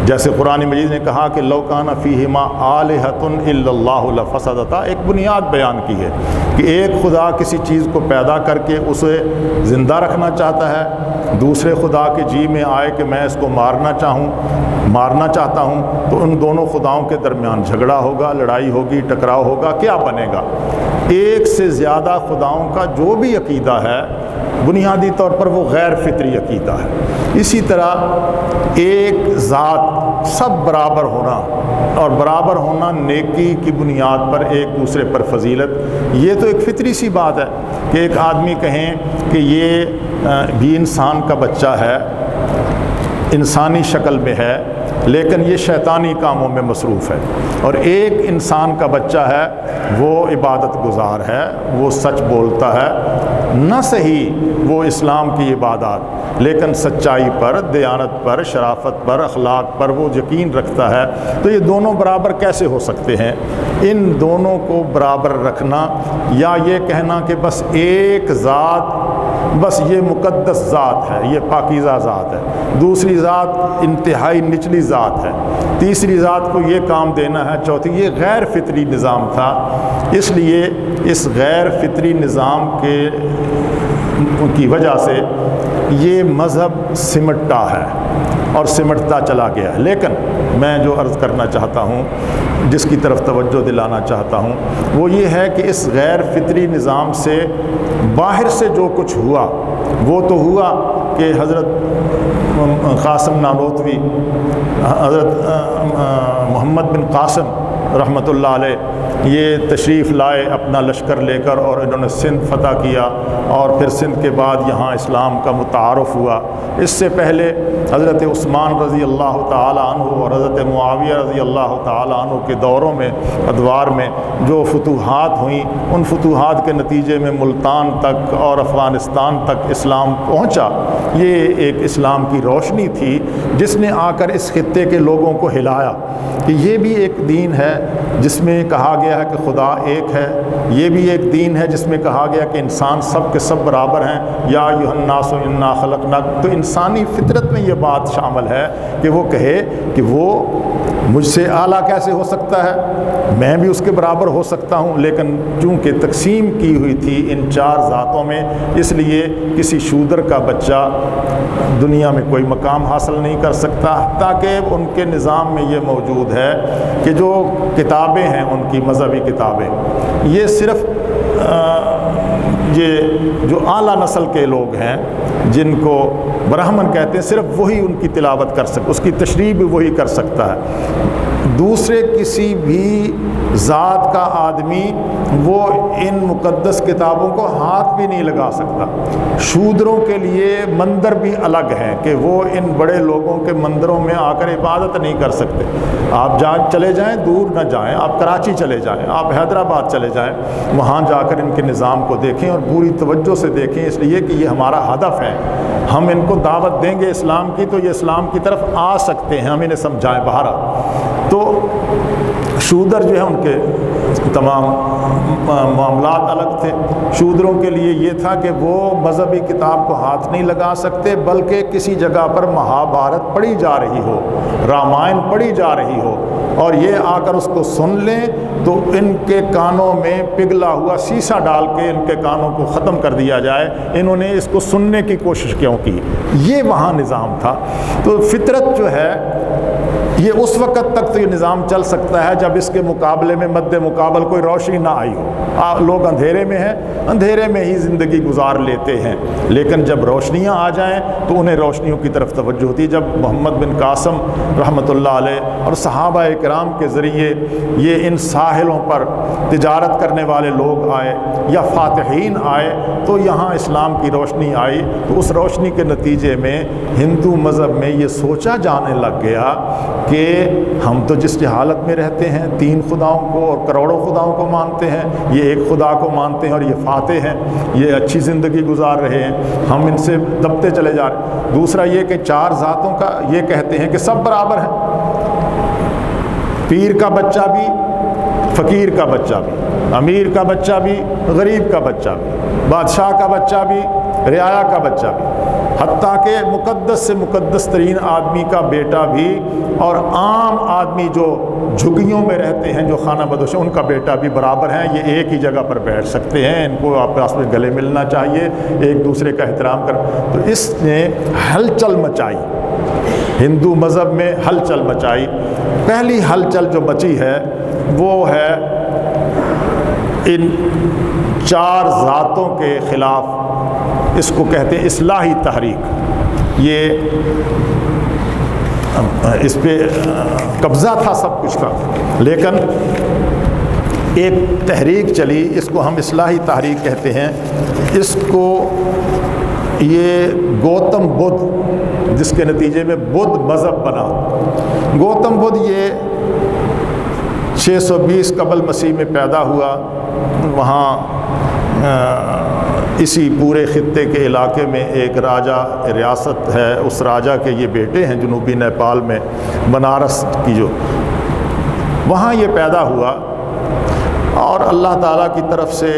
جیسے قرآن مجید نے کہا کہ لو کان فیہما آلہۃ الا اللہ لفسدتا، ایک بنیاد بیان کی ہے کہ ایک خدا کسی چیز کو پیدا کر کے اسے زندہ رکھنا چاہتا ہے، دوسرے خدا کے جی میں آئے کہ میں اس کو مارنا چاہتا ہوں، تو ان دونوں خداؤں کے درمیان جھگڑا ہوگا، لڑائی ہوگی، ٹکراؤ ہوگا، کیا بنے گا؟ ایک سے زیادہ خداؤں کا جو بھی عقیدہ ہے بنیادی طور پر وہ غیر فطری عقیدہ ہے۔ اسی طرح ایک ذات، سب برابر ہونا، اور برابر ہونا نیکی کی بنیاد پر، ایک دوسرے پر فضیلت، یہ تو ایک فطری سی بات ہے کہ ایک آدمی کہیں کہ یہ بھی انسان کا بچہ ہے، انسانی شکل میں ہے، لیکن یہ شیطانی کاموں میں مصروف ہے، اور ایک انسان کا بچہ ہے وہ عبادت گزار ہے، وہ سچ بولتا ہے، نہ صحیح وہ اسلام کی عبادات، لیکن سچائی پر، دیانت پر، شرافت پر، اخلاق پر وہ یقین رکھتا ہے، تو یہ دونوں برابر کیسے ہو سکتے ہیں؟ ان دونوں کو برابر رکھنا، یا یہ کہنا کہ بس ایک ذات بس یہ مقدس ذات ہے، یہ پاکیزہ ذات ہے، دوسری ذات انتہائی نچلی ذات ہے، تیسری ذات کو یہ کام دینا ہے، چوتھی یہ غیر فطری نظام تھا۔ اس لیے اس غیر فطری نظام کی وجہ سے یہ مذہب سمٹتا ہے اور سمٹتا چلا گیا ہے۔ لیکن میں جو عرض کرنا چاہتا ہوں، جس کی طرف توجہ دلانا چاہتا ہوں، وہ یہ ہے کہ اس غیر فطری نظام سے باہر سے جو کچھ ہوا وہ تو ہوا کہ حضرت قاسم نانوتوی، حضرت محمد بن قاسم رحمۃ اللہ علیہ یہ تشریف لائے اپنا لشکر لے کر، اور انہوں نے سندھ فتح کیا، اور پھر سندھ کے بعد یہاں اسلام کا متعارف ہوا۔ اس سے پہلے حضرت عثمان رضی اللہ تعالی عنہ اور حضرت معاویہ رضی اللہ تعالی عنہ کے دوروں میں، ادوار میں جو فتوحات ہوئیں، ان فتوحات کے نتیجے میں ملتان تک اور افغانستان تک اسلام پہنچا۔ یہ ایک اسلام کی روشنی تھی جس نے آ کر اس خطے کے لوگوں کو ہلایا کہ یہ بھی ایک دین ہے جس میں کہا گیا ہے کہ خدا ایک ہے، یہ بھی ایک دین ہے جس میں کہا گیا کہ انسان سب کے سب برابر ہیں، یا ایھا الناس انا خلقناکم۔ تو انسانی فطرت میں یہ بات شامل ہے کہ وہ کہے کہ وہ مجھ سے اعلیٰ کیسے ہو سکتا ہے، میں بھی اس کے برابر ہو سکتا ہوں۔ لیکن چونکہ تقسیم کی ہوئی تھی ان چار ذاتوں میں، اس لیے کسی شودر کا بچہ دنیا میں کوئی مقام حاصل نہیں کر سکتا، حتیٰ کہ ان کے نظام میں یہ موجود ہے کہ جو کتابیں ہیں ان کی مذہبی کتابیں، یہ صرف یہ جو اعلیٰ نسل کے لوگ ہیں جن کو برہمن کہتے ہیں، صرف وہی ان کی تلاوت کر سکتا، اس کی تشریح بھی وہی کر سکتا ہے۔ دوسرے کسی بھی ذات کا آدمی وہ ان مقدس کتابوں کو ہاتھ بھی نہیں لگا سکتا۔ شودروں کے لیے مندر بھی الگ ہیں کہ وہ ان بڑے لوگوں کے مندروں میں آ کر عبادت نہیں کر سکتے۔ آپ چلے جائیں، دور نہ جائیں، آپ کراچی چلے جائیں، آپ حیدرآباد چلے جائیں، وہاں جا کر ان کے نظام کو دیکھیں اور پوری توجہ سے دیکھیں، اس لیے کہ یہ ہمارا ہدف ہے۔ ہم ان کو دعوت دیں گے اسلام کی تو یہ اسلام کی طرف آ سکتے ہیں، ہم انہیں سمجھائیں باہر۔ تو شودر جو ہے ان کے تمام معاملات الگ تھے۔ شودروں کے لیے یہ تھا کہ وہ مذہبی کتاب کو ہاتھ نہیں لگا سکتے، بلکہ کسی جگہ پر مہابھارت پڑھی جا رہی ہو، رامائن پڑھی جا رہی ہو، اور یہ آ کر اس کو سن لیں تو ان کے کانوں میں پگھلا ہوا سیسا ڈال کے ان کے کانوں کو ختم کر دیا جائے۔ انہوں نے اس کو سننے کی کوشش کیوں کی؟ یہ وہاں نظام تھا۔ تو فطرت جو ہے یہ اس وقت تک تو یہ نظام چل سکتا ہے جب اس کے مقابلے میں مد مقابل کوئی روشنی نہ آئی ہو۔ لوگ اندھیرے میں ہیں، اندھیرے میں ہی زندگی گزار لیتے ہیں، لیکن جب روشنیاں آ جائیں تو انہیں روشنیوں کی طرف توجہ ہوتی ہے۔ جب محمد بن قاسم رحمۃ اللہ علیہ اور صحابہ کرام کے ذریعے یہ ان ساحلوں پر تجارت کرنے والے لوگ آئے یا فاتحین آئے تو یہاں اسلام کی روشنی آئی، تو اس روشنی کے نتیجے میں ہندو مذہب میں یہ سوچا جانے لگ گیا کہ ہم تو جس جہالت میں رہتے ہیں، 3 خداؤں کو اور کروڑوں خداؤں کو مانتے ہیں، یہ ایک خدا کو مانتے ہیں اور یہ فاتح ہیں، یہ اچھی زندگی گزار رہے ہیں، ہم ان سے دبتے چلے جا رہے ہیں۔ دوسرا یہ کہ 4 ذاتوں کا یہ کہتے ہیں کہ سب برابر ہیں، پیر کا بچہ بھی، فقیر کا بچہ بھی، امیر کا بچہ بھی، غریب کا بچہ بھی، بادشاہ کا بچہ بھی، رعایا کا بچہ بھی، حتیٰ کہ مقدس سے مقدس ترین آدمی کا بیٹا بھی، اور عام آدمی جو جھگیوں میں رہتے ہیں، جو خانہ بدوش ہیں، ان کا بیٹا بھی برابر ہیں، یہ ایک ہی جگہ پر بیٹھ سکتے ہیں، ان کو آپس میں گلے ملنا چاہیے، ایک دوسرے کا احترام کر۔ تو اس نے ہلچل مچائی، ہندو مذہب میں ہلچل مچائی۔ پہلی ہلچل جو مچی ہے وہ ہے ان 4 ذاتوں کے خلاف، اس کو کہتے ہیں اصلاحی تحریک۔ یہ اس پہ قبضہ تھا سب کچھ کا، لیکن ایک تحریک چلی، اس کو ہم اصلاحی تحریک کہتے ہیں۔ اس کو یہ گوتم بدھ، جس کے نتیجے میں بدھ مذہب بنا۔ گوتم بدھ یہ 620 قبل مسیح میں پیدا ہوا، وہاں اسی پورے خطے کے علاقے میں ایک راجہ ریاست ہے، اس راجہ کے یہ بیٹے ہیں جنوبی نیپال میں، بنارس کی جو، وہاں یہ پیدا ہوا اور اللہ تعالیٰ کی طرف سے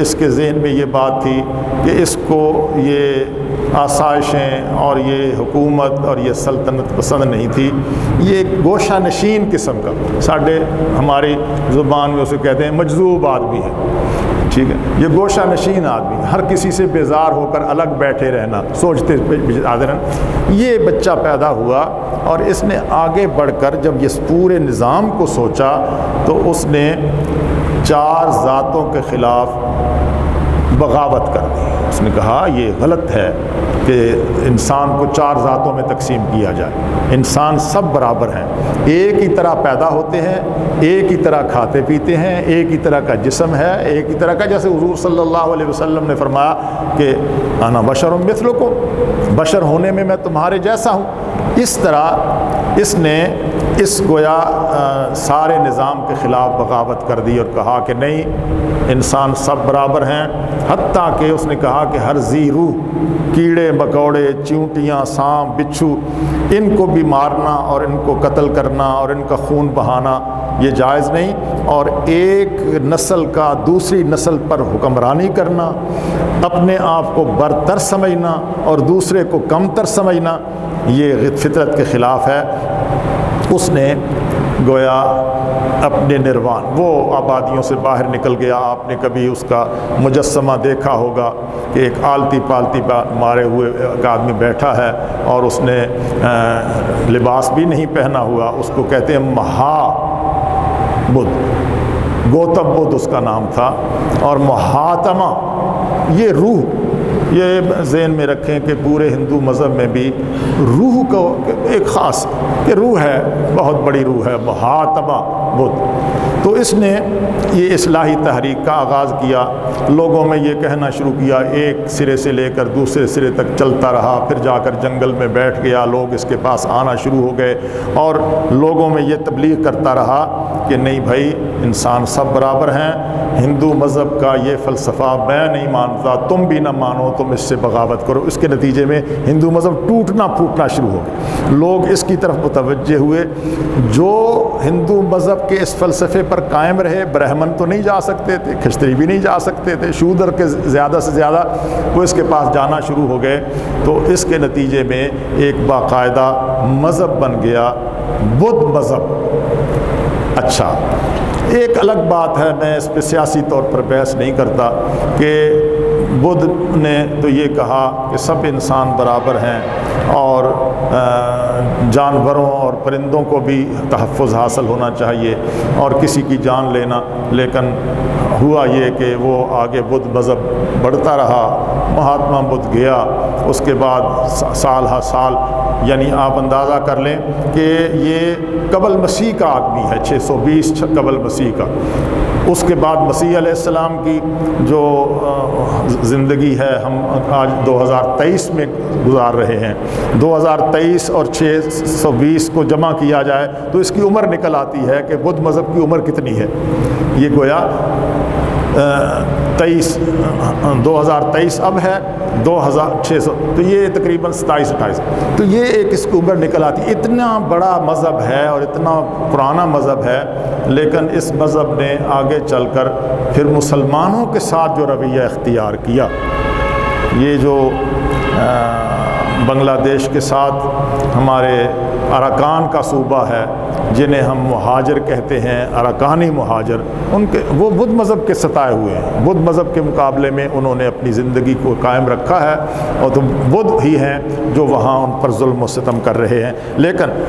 اس کے ذہن میں یہ بات تھی کہ اس کو یہ آسائشیں اور یہ حکومت اور یہ سلطنت پسند نہیں تھی. یہ ایک گوشہ نشین قسم کا، ہماری زبان میں اسے کہتے ہیں مجذوب آدمی ہے. ٹھیک ہے، یہ گوشہ نشین آدمی، ہر کسی سے بیزار ہو کر الگ بیٹھے رہنا، سوچتے آدھے رہنا. یہ بچہ پیدا ہوا اور اس نے آگے بڑھ کر جب اس پورے نظام کو سوچا تو اس نے 4 ذاتوں کے خلاف بغاوت کر دی. اس نے کہا یہ غلط ہے کہ انسان کو 4 ذاتوں میں تقسیم کیا جائے. انسان سب برابر ہیں، ایک ہی طرح پیدا ہوتے ہیں، ایک ہی طرح کھاتے پیتے ہیں، ایک ہی طرح کا جسم ہے، ایک ہی طرح کا، جیسے حضور صلی اللہ علیہ وسلم نے فرمایا کہ انا بشر مثلکم، بشر ہونے میں تمہارے جیسا ہوں. اس طرح اس نے اس گویا سارے نظام کے خلاف بغاوت کر دی اور کہا کہ نہیں، انسان سب برابر ہیں. حتیٰ کہ اس نے کہا کہ ہر ذی روح، کیڑے مکوڑے، چیونٹیاں، سانپ، بچھو، ان کو بھی مارنا اور ان کو قتل کرنا اور ان کا خون بہانا یہ جائز نہیں. اور ایک نسل کا دوسری نسل پر حکمرانی کرنا، اپنے آپ کو برتر سمجھنا اور دوسرے کو کمتر سمجھنا، یہ فطرت کے خلاف ہے. اس نے گویا اپنے نروان، وہ آبادیوں سے باہر نکل گیا. آپ نے کبھی اس کا مجسمہ دیکھا ہوگا کہ ایک آلتی پالتی مارے ہوئے ایک آدمی بیٹھا ہے اور اس نے لباس بھی نہیں پہنا ہوا. اس کو کہتے ہیں مہا بدھ، گوتم بدھ اس کا نام تھا. اور مہاتما، یہ روح، یہ ذہن میں رکھیں کہ پورے ہندو مذہب میں بھی روح کو ایک خاص کہ روح ہے، بہت بڑی روح ہے، مہاتما بدھ. تو اس نے یہ اصلاحی تحریک کا آغاز کیا. لوگوں میں یہ کہنا شروع کیا، ایک سرے سے لے کر دوسرے سرے تک چلتا رہا. پھر جا کر جنگل میں بیٹھ گیا، لوگ اس کے پاس آنا شروع ہو گئے اور لوگوں میں یہ تبلیغ کرتا رہا کہ نہیں بھائی، انسان سب برابر ہیں. ہندو مذہب کا یہ فلسفہ میں نہیں مانتا، تم بھی نہ مانو، تم اس سے بغاوت کرو. اس کے نتیجے میں ہندو مذہب ٹوٹنا پھوٹنا شروع ہو گیا. لوگ اس کی طرف متوجہ ہوئے. جو ہندو مذہب کے اس فلسفے پر قائم رہے، برہمن تو نہیں جا سکتے تھے، کھچتری بھی نہیں جا سکتے تھے، شودر کے زیادہ سے زیادہ وہ اس کے پاس جانا شروع ہو گئے. تو اس کے نتیجے میں ایک باقاعدہ مذہب بن گیا، بدھ مذہب. اچھا، ایک الگ بات ہے، میں اس پہ سیاسی طور پر بحث نہیں کرتا، کہ بدھ نے تو یہ کہا کہ سب انسان برابر ہیں اور جانوروں اور پرندوں کو بھی تحفظ حاصل ہونا چاہیے اور کسی کی جان لینا. لیکن ہوا یہ کہ وہ آگے بدھ مذہب بڑھتا رہا. مہاتما بدھ گیا، اس کے بعد سال ہر سال، یعنی آپ اندازہ کر لیں کہ یہ قبل مسیح کا آدمی ہے، 620 قبل مسیح کا. اس کے بعد مسیح علیہ السلام کی جو زندگی ہے ہم آج 2023 میں گزار رہے ہیں. 2023 اور 620 کو جمع کیا جائے تو اس کی عمر نکل آتی ہے کہ بدھ مذہب کی عمر کتنی ہے. یہ گویا 2023 اب ہے 2600، تو یہ تقریباً 27-28. تو یہ ایک اس کی عمر نکل آتی. اتنا بڑا مذہب ہے اور اتنا پرانا مذہب ہے، لیکن اس مذہب نے آگے چل کر پھر مسلمانوں کے ساتھ جو رویہ اختیار کیا، یہ جو بنگلہ دیش کے ساتھ ہمارے اراکان کا صوبہ ہے، جنہیں ہم مہاجر کہتے ہیں، اراکانی مہاجر، ان کے وہ بدھ مذہب کے ستائے ہوئے ہیں. بدھ مذہب کے مقابلے میں انہوں نے اپنی زندگی کو قائم رکھا ہے اور تو بدھ ہی ہیں جو وہاں ان پر ظلم و ستم کر رہے ہیں. لیکن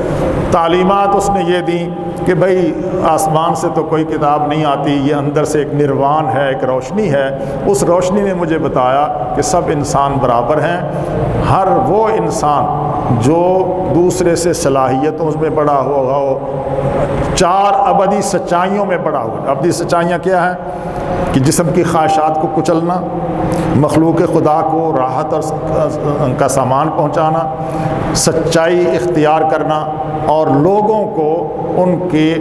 تعلیمات اس نے یہ دیں کہ بھائی آسمان سے تو کوئی کتاب نہیں آتی، یہ اندر سے ایک نروان ہے، ایک روشنی ہے. اس روشنی نے مجھے بتایا کہ سب انسان برابر ہیں. ہر وہ انسان جو دوسرے سے صلاحیتوں میں بڑا ہوا ہو، 4 ابدی سچائیوں میں بڑا ہوا. ابدی سچائیاں کیا ہیں؟ کہ جسم کی خواہشات کو کچلنا، مخلوق خدا کو راحت اور کا سامان پہنچانا، سچائی اختیار کرنا، اور لوگوں کو ان کے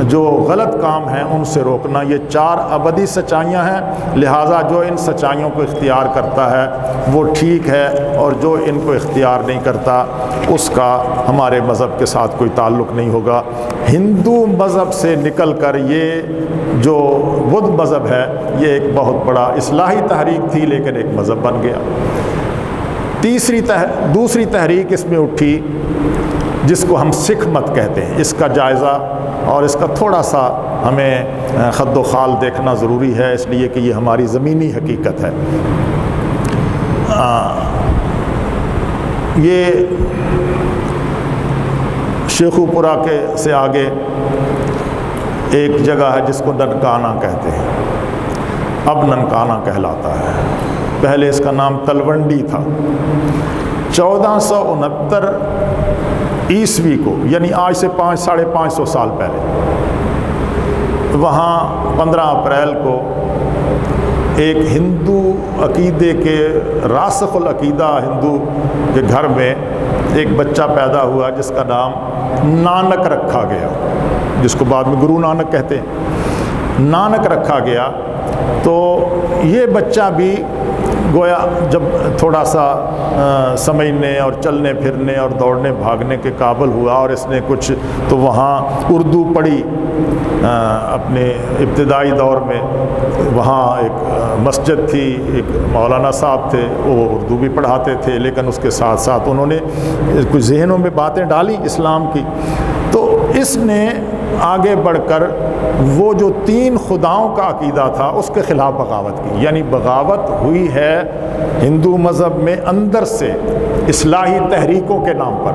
جو غلط کام ہیں ان سے روکنا، یہ 4 ابدی سچائیاں ہیں۔ لہٰذا جو ان سچائیوں کو اختیار کرتا ہے وہ ٹھیک ہے، اور جو ان کو اختیار نہیں کرتا اس کا ہمارے مذہب کے ساتھ کوئی تعلق نہیں ہوگا۔ ہندو مذہب سے نکل کر یہ جو بدھ مذہب ہے یہ ایک بہت بڑا اصلاحی تحریک تھی، لیکن ایک مذہب بن گیا۔ دوسری تحریک اس میں اٹھی جس کو ہم سکھ مت کہتے ہیں۔ اس کا جائزہ اور اس کا تھوڑا سا ہمیں خد و خال دیکھنا ضروری ہے، اس لیے کہ یہ ہماری زمینی حقیقت ہے۔ یہ شیخو پورہ کے سے آگے ایک جگہ ہے جس کو ننکانہ کہتے ہیں، اب ننکانہ کہلاتا ہے، پہلے اس کا نام تلونڈی تھا۔ 1469 عیسوی کو، یعنی آج سے 500-550 سال پہلے، وہاں 15 اپریل کو ایک ہندو عقیدے کے راسخ العقیدہ ہندو کے گھر میں ایک بچہ پیدا ہوا جس کا نام نانک رکھا گیا، جس کو بعد میں گرو نانک کہتے ہیں۔ نانک رکھا گیا تو یہ بچہ بھی گویا جب تھوڑا سا سمجھنے اور چلنے پھرنے اور دوڑنے بھاگنے کے قابل ہوا، اور اس نے کچھ تو وہاں اردو پڑھی اپنے ابتدائی دور میں۔ وہاں ایک مسجد تھی، ایک مولانا صاحب تھے، وہ اردو بھی پڑھاتے تھے، لیکن اس کے ساتھ ساتھ انہوں نے کچھ ذہنوں میں باتیں ڈالی اسلام کی۔ تو اس نے آگے بڑھ کر وہ جو 3 خداؤں کا عقیدہ تھا اس کے خلاف بغاوت کی، یعنی بغاوت ہوئی ہے ہندو مذہب میں اندر سے اصلاحی تحریکوں کے نام پر۔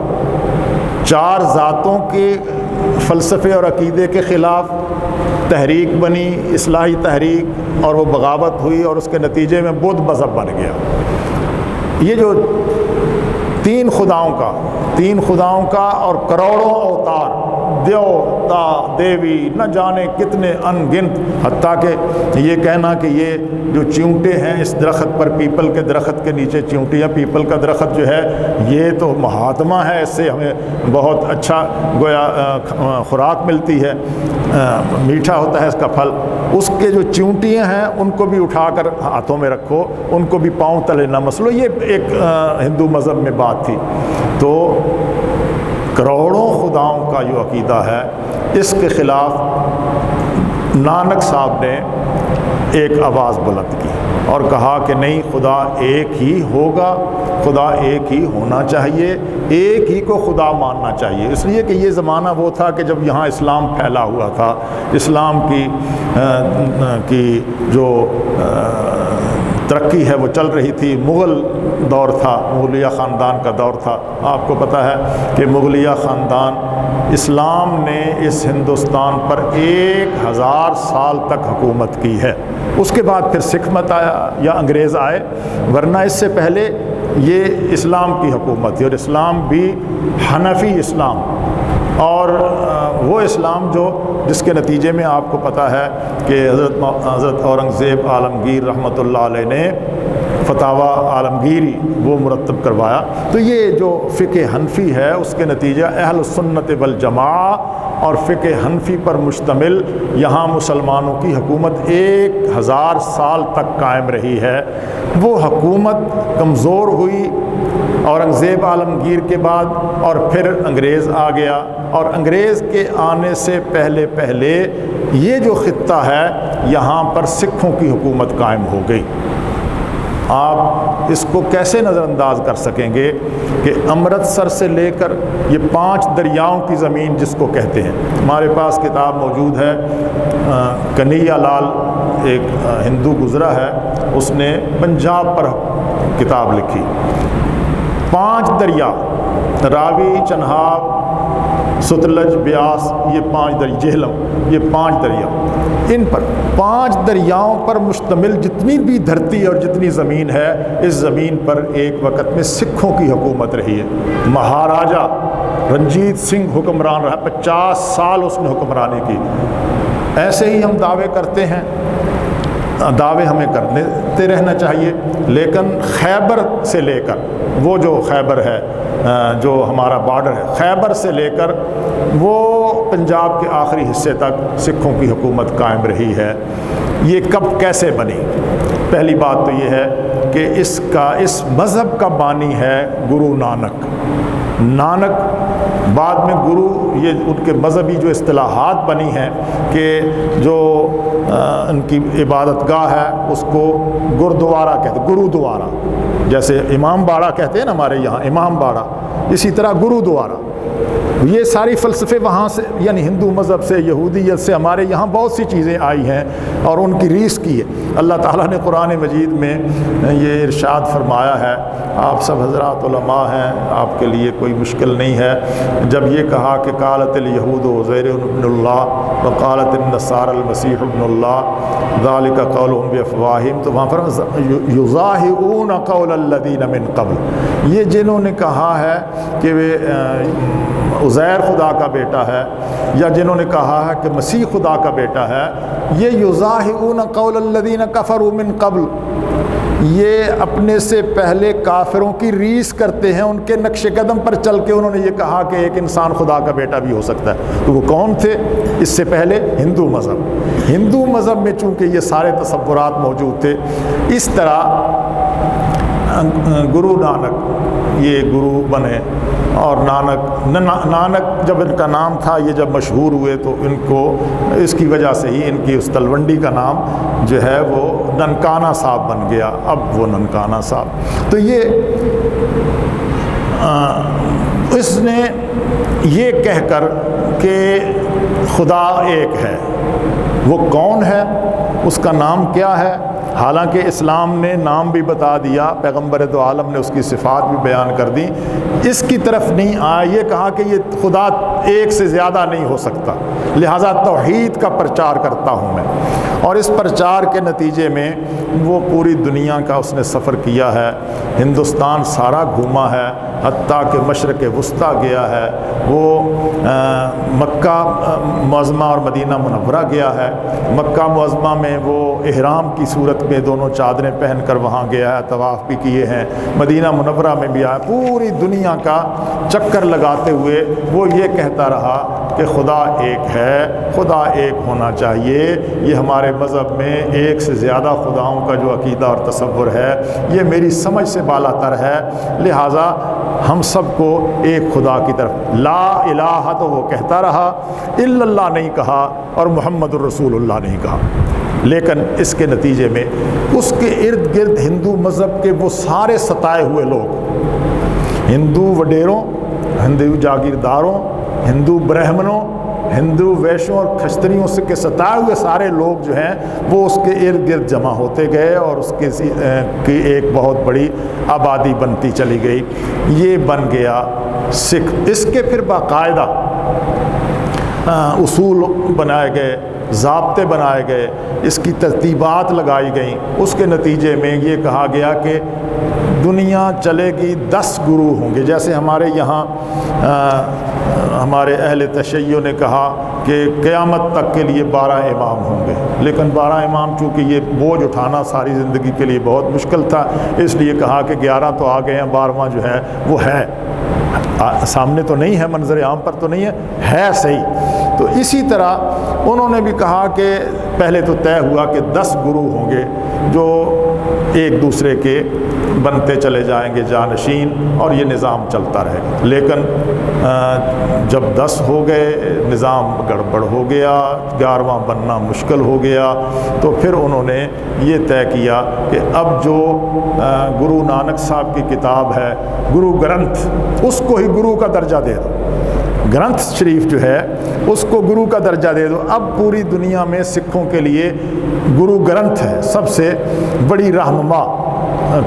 4 ذاتوں کے فلسفے اور عقیدے کے خلاف تحریک بنی، اصلاحی تحریک، اور وہ بغاوت ہوئی اور اس کے نتیجے میں بدھ مذہب بن گیا۔ یہ جو 3 خداؤں کا اور کروڑوں اوتار، دیوتا دیوی نہ جانے کتنے ان گنت، حتیٰ کہ یہ کہنا کہ یہ جو چیونٹے ہیں اس درخت پر، پیپل کے درخت کے نیچے چیونٹیاں، پیپل کا درخت جو ہے یہ تو مہاتما ہے، اس سے ہمیں بہت اچھا گویا خوراک ملتی ہے، میٹھا ہوتا ہے اس کا پھل، اس کے جو چیونٹیاں ہیں ان کو بھی اٹھا کر ہاتھوں میں رکھو، ان کو بھی پاؤں تلے نہ مسلو، یہ ایک ہندو مذہب میں بات تھی۔ تو کروڑوں خداؤں کا جو عقیدہ ہے اس کے خلاف نانک صاحب نے ایک آواز بلند کی اور کہا کہ نہیں، خدا ایک ہی ہوگا، خدا ایک ہی ہونا چاہیے، ایک ہی کو خدا ماننا چاہیے۔ اس لیے کہ یہ زمانہ وہ تھا کہ جب یہاں اسلام پھیلا ہوا تھا، اسلام کی جو ترقی ہے وہ چل رہی تھی، مغل دور تھا، مغلیہ خاندان کا دور تھا۔ آپ کو پتہ ہے کہ مغلیہ خاندان، اسلام نے اس ہندوستان پر 1000 سال تک حکومت کی ہے۔ اس کے بعد پھر سکھ مت آیا یا انگریز آئے، ورنہ اس سے پہلے یہ اسلام کی حکومت تھی، اور اسلام بھی حنفی اسلام، اور وہ اسلام جس کے نتیجے میں آپ کو پتہ ہے کہ حضرت اورنگزیب عالمگیر رحمۃ اللہ علیہ نے فتاوی عالمگیری وہ مرتب کروایا۔ تو یہ جو فقہ حنفی ہے اس کے نتیجہ اہل السنت والجماعہ اور فقہ حنفی پر مشتمل یہاں مسلمانوں کی حکومت 1000 سال تک قائم رہی ہے۔ وہ حکومت کمزور ہوئی اورنگزیب عالمگیر کے بعد، اور پھر انگریز آ گیا، اور انگریز کے آنے سے پہلے یہ جو خطہ ہے یہاں پر سکھوں کی حکومت قائم ہو گئی۔ آپ اس کو کیسے نظر انداز کر سکیں گے کہ امرتسر سے لے کر یہ 5 دریاؤں کی زمین جس کو کہتے ہیں، ہمارے پاس کتاب موجود ہے، کنہیا لال ایک ہندو گزرا ہے، اس نے پنجاب پر کتاب لکھی۔ 5 دریا، راوی، چنہاب، ستلج، بیاس، یہ 5 دریا، جہلم، یہ 5 دریا، ان پر 5 دریاؤں پر مشتمل جتنی بھی دھرتی اور جتنی زمین ہے، اس زمین پر ایک وقت میں سکھوں کی حکومت رہی ہے۔ مہاراجا رنجیت سنگھ حکمران رہا، 50 سال اس نے حکمرانی کی۔ ایسے ہی ہم دعوے کرتے ہیں، دعوے ہمیں کرتے رہنا چاہیے، لیکن خیبر سے لے کر وہ جو خیبر ہے جو ہمارا بارڈر ہے خیبر سے لے کر وہ پنجاب کے آخری حصے تک سکھوں کی حکومت قائم رہی ہے۔ یہ کب کیسے بنی؟ پہلی بات تو یہ ہے کہ اس مذہب کا بانی ہے گرو نانک۔ بعد میں گرو، یہ ان کے مذہبی جو اصطلاحات بنی ہیں کہ جو ان کی عبادت گاہ ہے اس کو گردوارا کہتے ہیں، گرودوارا، جیسے امام باڑہ کہتے ہیں نا ہمارے یہاں امام باڑہ، اسی طرح گرودوارا۔ یہ ساری فلسفے وہاں سے، یعنی ہندو مذہب سے، یہودیت سے ہمارے یہاں بہت سی چیزیں آئی ہیں اور ان کی ریس کی ہے۔ اللہ تعالیٰ نے قرآن مجید میں یہ ارشاد فرمایا ہے، آپ سب حضرات علماء ہیں، آپ کے لیے کوئی مشکل نہیں ہے، جب یہ کہا کہ قالت الیہود عزیر ابن اللہ وقالت النصارى المسیح ابن اللہ ذالک قولہم بافواہہم، تو وہاں پر یضاہئون قول الذین من قبل، یہ جنہوں نے کہا ہے کہ عزیر خدا کا بیٹا ہے یا جنہوں نے کہا ہے کہ مسیح خدا کا بیٹا ہے، یہ یضاہئون قول الذین کفروا من قبل، یہ اپنے سے پہلے کافروں کی ریس کرتے ہیں، ان کے نقش قدم پر چل کے انہوں نے یہ کہا کہ ایک انسان خدا کا بیٹا بھی ہو سکتا ہے۔ تو وہ کون تھے اس سے پہلے؟ ہندو مذہب میں چونکہ یہ سارے تصورات موجود تھے۔ اس طرح گرو نانک یہ گرو بنے، اور نانک جب ان کا نام تھا، یہ جب مشہور ہوئے تو ان کو اس کی وجہ سے ہی ان کی اس تلونڈی کا نام جو ہے وہ ننکانہ صاحب بن گیا، اب وہ ننکانہ صاحب۔ تو یہ اس نے یہ کہہ کر کہ خدا ایک ہے، وہ کون ہے، اس کا نام کیا ہے، حالانکہ اسلام نے نام بھی بتا دیا، پیغمبر دو عالم نے اس کی صفات بھی بیان کر دی، اس کی طرف نہیں آیا، یہ کہا کہ یہ خدا ایک سے زیادہ نہیں ہو سکتا، لہٰذا توحید کا پرچار کرتا ہوں میں۔ اور اس پرچار کے نتیجے میں وہ پوری دنیا کا اس نے سفر کیا ہے، ہندوستان سارا گھوما ہے، حتیٰ کہ مشرق وسطیٰ گیا ہے، وہ مکہ معظمہ اور مدینہ منورہ گیا ہے، مکہ معظمہ میں وہ احرام کی صورت میں دونوں چادریں پہن کر وہاں گیا ہے، طواف بھی کیے ہیں، مدینہ منورہ میں بھی آیا، پوری دنیا کا چکر لگاتے ہوئے وہ یہ کہتا رہا کہ خدا ایک ہے، خدا ایک ہونا چاہیے، یہ ہمارے مذہب میں ایک سے زیادہ خداؤں کا جو عقیدہ اور تصور ہے یہ میری سمجھ سے بالا تر ہے، لہٰذا ہم سب کو ایک خدا کی طرف لا الہ تو وہ کہتا رہا، الا اللہ نہیں کہا اور محمد الرسول اللہ نہیں کہا۔ لیکن اس کے نتیجے میں اس کے ارد گرد ہندو مذہب کے وہ سارے ستائے ہوئے لوگ، ہندو وڈیروں، ہندو جاگیرداروں، ہندو برہمنوں، ہندو ویشوں اور کھچتریوں سے کے ستائے ہوئے سارے لوگ جو ہیں وہ اس کے ارد گرد جمع ہوتے گئے اور اس کی ایک بہت بڑی آبادی بنتی چلی گئی، یہ بن گیا سکھ۔ اس کے پھر باقاعدہ اصول بنائے گئے، ضابطے بنائے گئے، اس کی ترتیبات لگائی گئیں، اس کے نتیجے میں یہ کہا گیا کہ دنیا چلے گی 10 گرو ہوں گے، جیسے ہمارے یہاں ہمارے اہل تشیع نے کہا کہ قیامت تک کے لیے 12 امام ہوں گے، لیکن 12 امام چونکہ یہ بوجھ اٹھانا ساری زندگی کے لیے بہت مشکل تھا، اس لیے کہا کہ 11 تو آ گئے ہیں، 12واں جو ہے وہ ہے سامنے تو نہیں ہے، منظر عام پر تو نہیں ہے صحیح۔ تو اسی طرح انہوں نے بھی کہا کہ پہلے تو طے ہوا کہ 10 گرو ہوں گے جو ایک دوسرے کے بنتے چلے جائیں گے جانشین، اور یہ نظام چلتا رہے گا، لیکن جب 10 ہو گئے نظام گڑبڑ ہو گیا، 11واں بننا مشکل ہو گیا، تو پھر انہوں نے یہ طے کیا کہ اب جو گرو نانک صاحب کی کتاب ہے گرو گرنتھ، اس کو ہی گرو کا درجہ دے دو، گرنتھ شریف جو ہے اس کو گرو کا درجہ دے دو۔ اب پوری دنیا میں سکھوں کے لیے گرو گرنتھ ہے، سب سے بڑی رہنما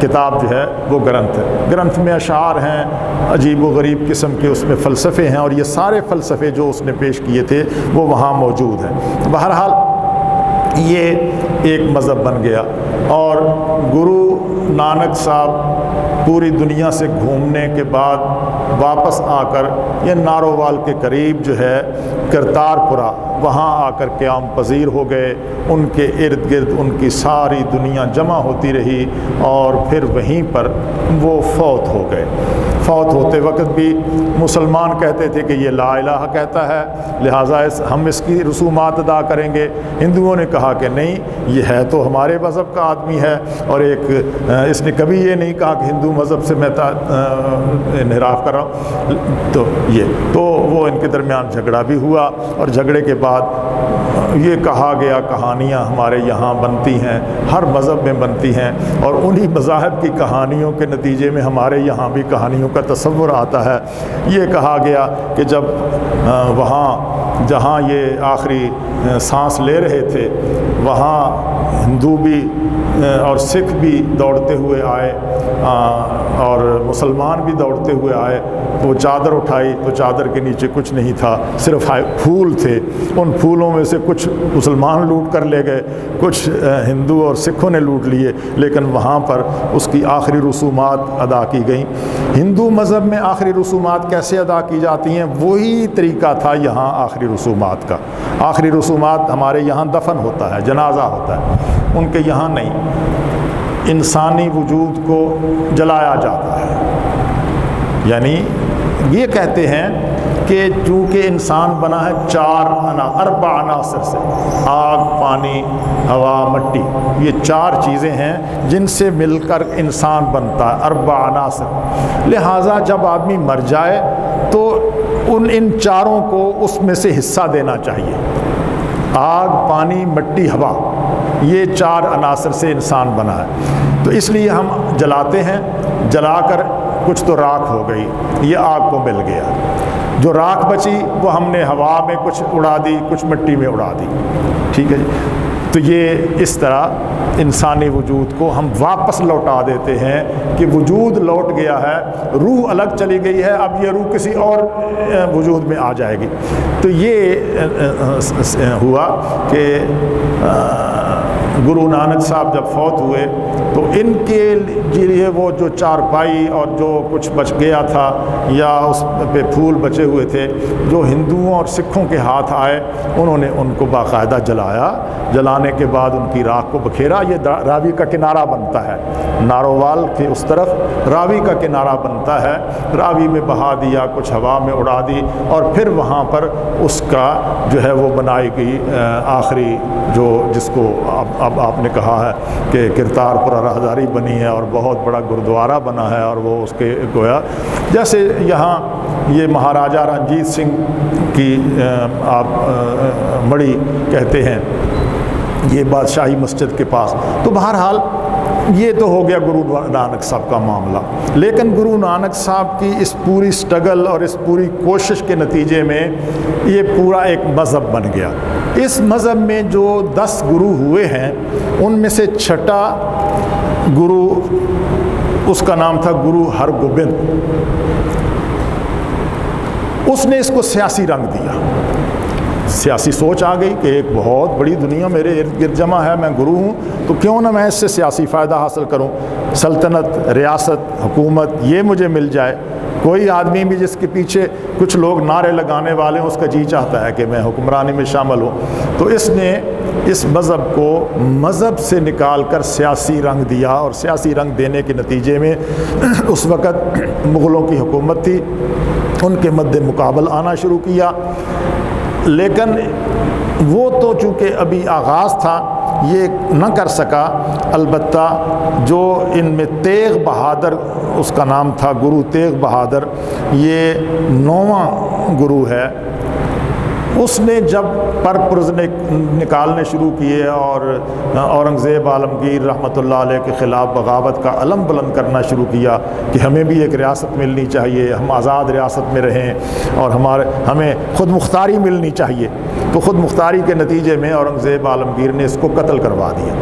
کتاب جو ہے وہ گرنتھ ہے۔ گرنتھ میں اشعار ہیں، عجیب و غریب قسم کے اس میں فلسفے ہیں، اور یہ سارے فلسفے جو اس نے پیش کیے تھے وہ وہاں موجود ہیں۔ بہرحال یہ ایک مذہب بن گیا، اور گرو نانک صاحب پوری دنیا سے گھومنے کے بعد واپس آ کر یہ نارووال کے قریب جو ہے کرتارپورہ، وہاں آ کر قیام پذیر ہو گئے، ان کے ارد گرد ان کی ساری دنیا جمع ہوتی رہی، اور پھر وہیں پر وہ فوت ہو گئے۔ فوت ہوتے وقت بھی مسلمان کہتے تھے کہ یہ لا الہ کہتا ہے، لہٰذا ہم اس کی رسومات ادا کریں گے۔ ہندوؤں نے کہا کہ نہیں، یہ ہے تو ہمارے مذہب کا آدمی ہے، اور اس نے کبھی یہ نہیں کہا کہ ہندو مذہب سے میں انحراف کر رہا ہوں۔ تو وہ ان کے درمیان جھگڑا بھی ہوا، اور جھگڑے کے بعد یہ کہا گیا کہانیاں ہمارے یہاں بنتی ہیں، ہر مذہب میں بنتی ہیں، اور انہی مذاہب کی کہانیوں کے نتیجے میں ہمارے یہاں بھی کہانیوں کا تصور آتا ہے۔ یہ کہا گیا کہ جب وہاں جہاں یہ آخری سانس لے رہے تھے وہاں ہندو بھی اور سکھ بھی دوڑتے ہوئے آئے اور مسلمان بھی دوڑتے ہوئے آئے، تو وہ چادر اٹھائی تو چادر کے نیچے کچھ نہیں تھا، صرف پھول تھے۔ ان پھولوں میں سے کچھ مسلمان لوٹ کر لے گئے، کچھ ہندو اور سکھوں نے لوٹ لیے، لیکن وہاں پر اس کی آخری رسومات ادا کی گئیں۔ ہندو مذہب میں آخری رسومات کیسے ادا کی جاتی ہیں؟ وہی طریقہ تھا یہاں آخری رسومات کا۔ آخری رسومات ہمارے یہاں دفن ہوتا ہے، جنازہ ہوتا ہے، ان کے یہاں نہیں، انسانی وجود کو جلایا جاتا ہے۔ یعنی یہ کہتے ہیں کہ چونکہ انسان بنا ہے اربع عناصر سے، آگ، پانی، ہوا، مٹی، یہ 4 چیزیں ہیں جن سے مل کر انسان بنتا ہے، اربع عناصر۔ لہٰذا جب آدمی مر جائے تو ان چاروں کو اس میں سے حصہ دینا چاہیے۔ آگ، پانی، مٹی، ہوا، یہ 4 عناصر سے انسان بنا ہے، تو اس لیے ہم جلاتے ہیں۔ جلا کر کچھ تو راکھ ہو گئی، یہ آگ کو مل گیا، جو راکھ بچی وہ ہم نے ہوا میں کچھ اڑا دی، کچھ مٹی میں اڑا دی، ٹھیک ہے جی۔ تو یہ اس طرح انسانی وجود کو ہم واپس لوٹا دیتے ہیں کہ وجود لوٹ گیا ہے، روح الگ چلی گئی ہے، اب یہ روح کسی اور وجود میں آ جائے گی۔ تو یہ ہوا کہ گرو نانک صاحب جب فوت ہوئے تو ان کے لیے وہ جو چارپائی اور جو کچھ بچ گیا تھا یا اس پہ پھول بچے ہوئے تھے، جو ہندوؤں اور سکھوں کے ہاتھ آئے، انہوں نے ان کو باقاعدہ جلایا۔ جلانے کے بعد ان کی راکھ کو بکھیرا۔ یہ راوی کا کنارہ بنتا ہے، نارووال کے اس طرف راوی کا کنارہ بنتا ہے، راوی میں بہا دیا، کچھ ہوا میں اڑا دی، اور پھر وہاں پر اس کا جو ہے وہ بنائی گئی آخری جو جس کو اب آپ نے کہا ہے کہ کرتار پورہ راہداری بنی ہے اور بہت بڑا گرودوارہ بنا ہے، اور وہ اس کے گویا جیسے یہاں یہ مہاراجہ رنجیت سنگھ کی آپ مڑی کہتے ہیں، یہ بادشاہی مسجد کے پاس۔ تو بہرحال یہ تو ہو گیا گرو نانک صاحب کا معاملہ، لیکن گرو نانک صاحب کی اس پوری سٹرگل اور اس پوری کوشش کے نتیجے میں یہ پورا ایک مذہب بن گیا۔ اس مذہب میں جو 10 گرو ہوئے ہیں ان میں سے چھٹا گرو، اس کا نام تھا گرو ہرگوبند۔ اس نے اس کو سیاسی رنگ دیا۔ سیاسی سوچ آ گئی کہ ایک بہت بڑی دنیا میرے ارد گرد جمع ہے، میں گرو ہوں تو کیوں نہ میں اس سے سیاسی فائدہ حاصل کروں، سلطنت، ریاست، حکومت یہ مجھے مل جائے۔ کوئی آدمی بھی جس کے پیچھے کچھ لوگ نعرے لگانے والے ہیں، اس کا جی چاہتا ہے کہ میں حکمرانی میں شامل ہوں۔ تو اس نے اس مذہب کو مذہب سے نکال کر سیاسی رنگ دیا، اور سیاسی رنگ دینے کے نتیجے میں اس وقت مغلوں کی حکومت تھی، ان کے مد مقابل آنا شروع کیا۔ لیکن وہ تو چونکہ ابھی آغاز تھا یہ نہ کر سکا، البتہ جو ان میں تیغ بہادر، اس کا نام تھا گرو تیغ بہادر، یہ 9واں گرو ہے، اس نے جب پرپرز نکالنے شروع کیے اور اورنگزیب عالمگیر رحمۃ اللہ علیہ کے خلاف بغاوت کا علم بلند کرنا شروع کیا کہ ہمیں بھی ایک ریاست ملنی چاہیے، ہم آزاد ریاست میں رہیں اور ہمیں خود مختاری ملنی چاہیے، تو خود مختاری کے نتیجے میں اورنگزیب عالمگیر نے اس کو قتل کروا دیا۔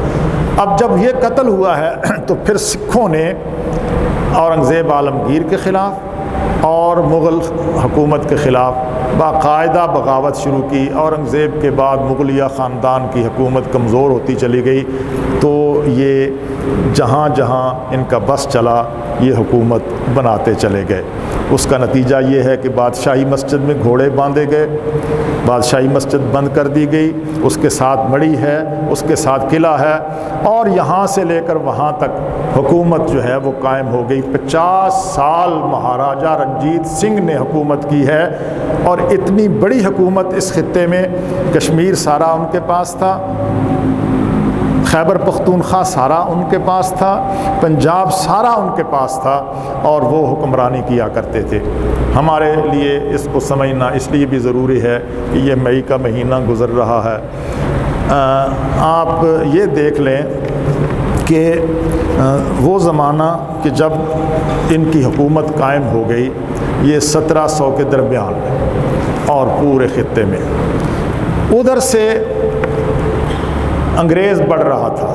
اب جب یہ قتل ہوا ہے تو پھر سکھوں نے اورنگزیب عالمگیر کے خلاف اور مغل حکومت کے خلاف باقاعدہ بغاوت شروع کی۔ اورنگزیب کے بعد مغلیہ خاندان کی حکومت کمزور ہوتی چلی گئی، تو یہ جہاں جہاں ان کا بس چلا یہ حکومت بناتے چلے گئے۔ اس کا نتیجہ یہ ہے کہ بادشاہی مسجد میں گھوڑے باندھے گئے، بادشاہی مسجد بند کر دی گئی، اس کے ساتھ مڑی ہے، اس کے ساتھ قلعہ ہے، اور یہاں سے لے کر وہاں تک حکومت جو ہے وہ قائم ہو گئی۔ 50 سال مہاراجہ رنجیت سنگھ نے حکومت کی ہے، اور اتنی بڑی حکومت اس خطے میں، کشمیر سارا ان کے پاس تھا، خیبر پختونخوا سارا ان کے پاس تھا، پنجاب سارا ان کے پاس تھا، اور وہ حکمرانی کیا کرتے تھے۔ ہمارے لیے اس کو سمجھنا اس لیے بھی ضروری ہے کہ یہ مئی کا مہینہ گزر رہا ہے۔ آپ یہ دیکھ لیں کہ وہ زمانہ کہ جب ان کی حکومت قائم ہو گئی، یہ 1700 کے درمیان میں، اور پورے خطے میں ادھر سے انگریز بڑھ رہا تھا،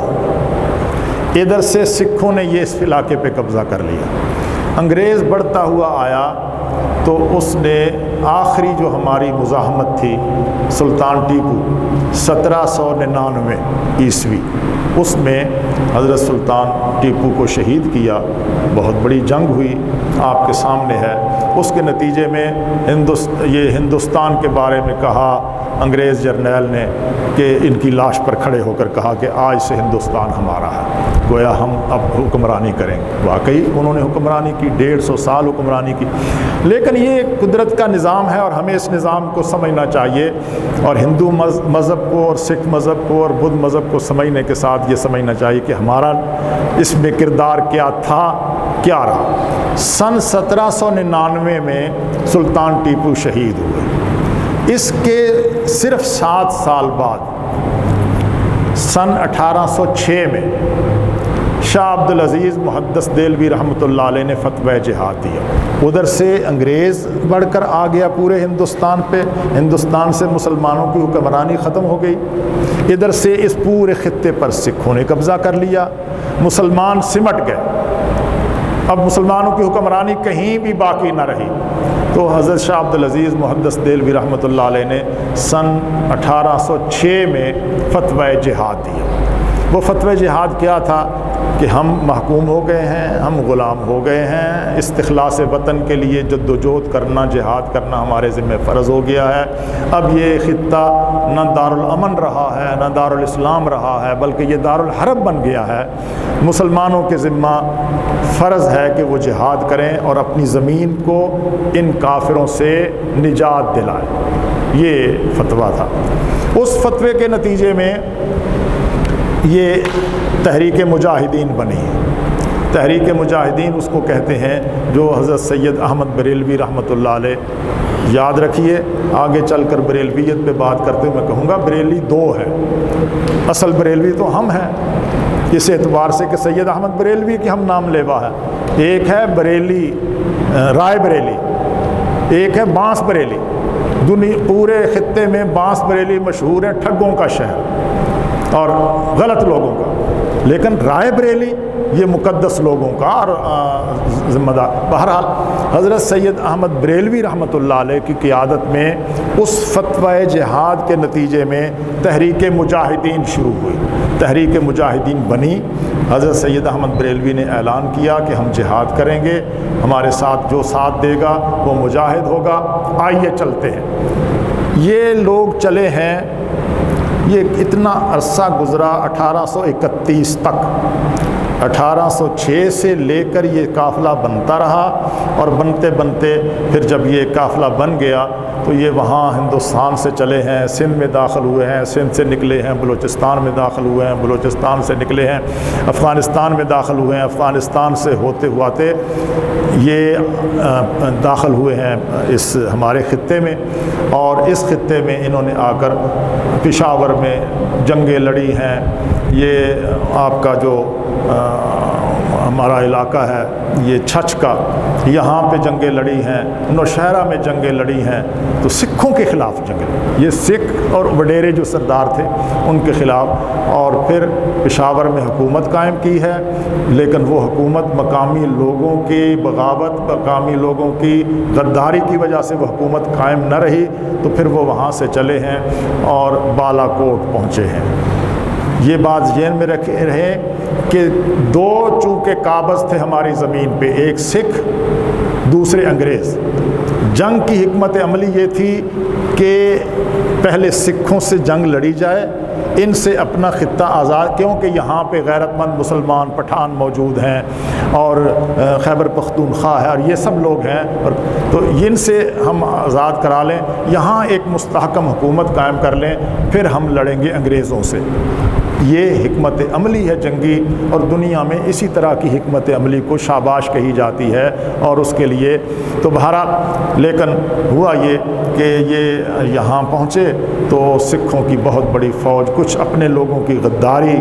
ادھر سے سکھوں نے یہ اس علاقے پہ قبضہ کر لیا۔ انگریز بڑھتا ہوا آیا تو اس نے آخری جو ہماری مزاحمت تھی سلطان ٹیپو 1799 عیسوی، اس میں حضرت سلطان ٹیپو کو شہید کیا۔ بہت بڑی جنگ ہوئی، آپ کے سامنے ہے۔ اس کے نتیجے میں یہ ہندوستان کے بارے میں کہا انگریز جرنیل نے کہ ان کی لاش پر کھڑے ہو کر کہا کہ آج سے ہندوستان ہمارا ہے، گویا ہم اب حکمرانی کریں گے۔ واقعی انہوں نے حکمرانی کی، 150 سال حکمرانی کی، لیکن یہ قدرت کا نظام ہے اور ہمیں اس نظام کو سمجھنا چاہیے، اور ہندو مذہب کو اور سکھ مذہب کو اور بدھ مذہب کو سمجھنے کے ساتھ یہ سمجھنا چاہیے کہ ہمارا اس میں کردار کیا تھا، کیا رہا۔ سن 1799 میں سلطان ٹیپو شہید ہوئے۔ اس کے صرف 7 سال بعد سن 1806 میں شاہ عبدالعزیز محدث دہلوی رحمۃ اللہ علیہ نے فتویٰ جہاد دیا۔ ادھر سے انگریز بڑھ کر آ گیا پورے ہندوستان پہ، ہندوستان سے مسلمانوں کی حکمرانی ختم ہو گئی، ادھر سے اس پورے خطے پر سکھوں نے قبضہ کر لیا، مسلمان سمٹ گئے، اب مسلمانوں کی حکمرانی کہیں بھی باقی نہ رہی۔ تو حضرت شاہ عبدالعزیز محدث دہلوی رحمۃ اللہ علیہ نے سن 1806 میں فتویٰ جہاد دیا۔ وہ فتویٰ جہاد کیا تھا کہ ہم محکوم ہو گئے ہیں، ہم غلام ہو گئے ہیں، استخلاص وطن کے لیے جد و جہد کرنا، جہاد کرنا ہمارے ذمہ فرض ہو گیا ہے۔ اب یہ خطہ نہ دارالامن رہا ہے، نہ دارالاسلام رہا ہے، بلکہ یہ دارالحرب بن گیا ہے۔ مسلمانوں کے ذمہ فرض ہے کہ وہ جہاد کریں اور اپنی زمین کو ان کافروں سے نجات دلائیں۔ یہ فتویٰ تھا۔ اس فتوے کے نتیجے میں یہ تحریک مجاہدین بنی۔ تحریک مجاہدین اس کو کہتے ہیں جو حضرت سید احمد بریلوی رحمۃ اللہ علیہ، یاد رکھیے آگے چل کر بریلویت پہ بات کرتے ہوئے میں کہوں گا بریلوی 2 ہے، اصل بریلوی تو ہم ہیں، اس اعتبار سے کہ سید احمد بریلوی کی ہم نام لیوا ہے۔ ایک ہے بریلی، رائے بریلی، ایک ہے بانس بریلی۔ پورے خطے میں بانس بریلی مشہور ہے، ٹھگوں کا شہر اور غلط لوگوں کا، لیکن رائے بریلی یہ مقدس لوگوں کا اور ذمہ دار۔ بہرحال حضرت سید احمد بریلوی رحمۃ اللہ علیہ کی قیادت میں اس فتویٰ جہاد کے نتیجے میں تحریک مجاہدین شروع ہوئی، تحریک مجاہدین بنی۔ حضرت سید احمد بریلوی نے اعلان کیا کہ ہم جہاد کریں گے، ہمارے ساتھ جو ساتھ دے گا وہ مجاہد ہوگا، آئیے چلتے ہیں۔ یہ لوگ چلے ہیں، یہ اتنا عرصہ گزرا 1831 تک، 1806 سے لے کر یہ قافلہ بنتا رہا، اور بنتے بنتے پھر جب یہ قافلہ بن گیا تو یہ وہاں ہندوستان سے چلے ہیں، سندھ میں داخل ہوئے ہیں، سندھ سے نکلے ہیں بلوچستان میں داخل ہوئے ہیں، بلوچستان سے نکلے ہیں افغانستان میں داخل ہوئے ہیں، افغانستان سے ہوتے ہوتے یہ داخل ہوئے ہیں اس ہمارے خطے میں، اور اس خطے میں انہوں نے آ کر پشاور میں جنگیں لڑی ہیں۔ یہ آپ کا جو ہمارا علاقہ ہے یہ چھچ کا، یہاں پہ جنگیں لڑی ہیں، نوشہرہ میں جنگیں لڑی ہیں، تو سکھوں کے خلاف جنگیں لڑی۔ یہ سکھ اور وڈیرے جو سردار تھے ان کے خلاف، اور پھر پشاور میں حکومت قائم کی ہے، لیکن وہ حکومت مقامی لوگوں کی بغاوت، مقامی لوگوں کی غداری کی وجہ سے وہ حکومت قائم نہ رہی، تو پھر وہ وہاں سے چلے ہیں اور بالا کوٹ پہنچے ہیں۔ یہ بات ذہن میں رکھے رہے کہ دو چونکہ قابض تھے ہماری زمین پہ، ایک سکھ، دوسرے انگریز۔ جنگ کی حکمت عملی یہ تھی کہ پہلے سکھوں سے جنگ لڑی جائے، ان سے اپنا خطہ آزاد، کیونکہ یہاں پہ غیرت مند مسلمان پٹھان موجود ہیں اور خیبر پختونخوا ہے اور یہ سب لوگ ہیں، اور تو ان سے ہم آزاد کرا لیں، یہاں ایک مستحکم حکومت قائم کر لیں، پھر ہم لڑیں گے انگریزوں سے۔ یہ حکمت عملی ہے جنگی، اور دنیا میں اسی طرح کی حکمت عملی کو شاباش کہی جاتی ہے، اور اس کے لیے تو بہرحال لیکن ہوا یہ کہ یہ یہاں پہنچے تو سکھوں کی بہت بڑی فوج، کچھ اپنے لوگوں کی غداری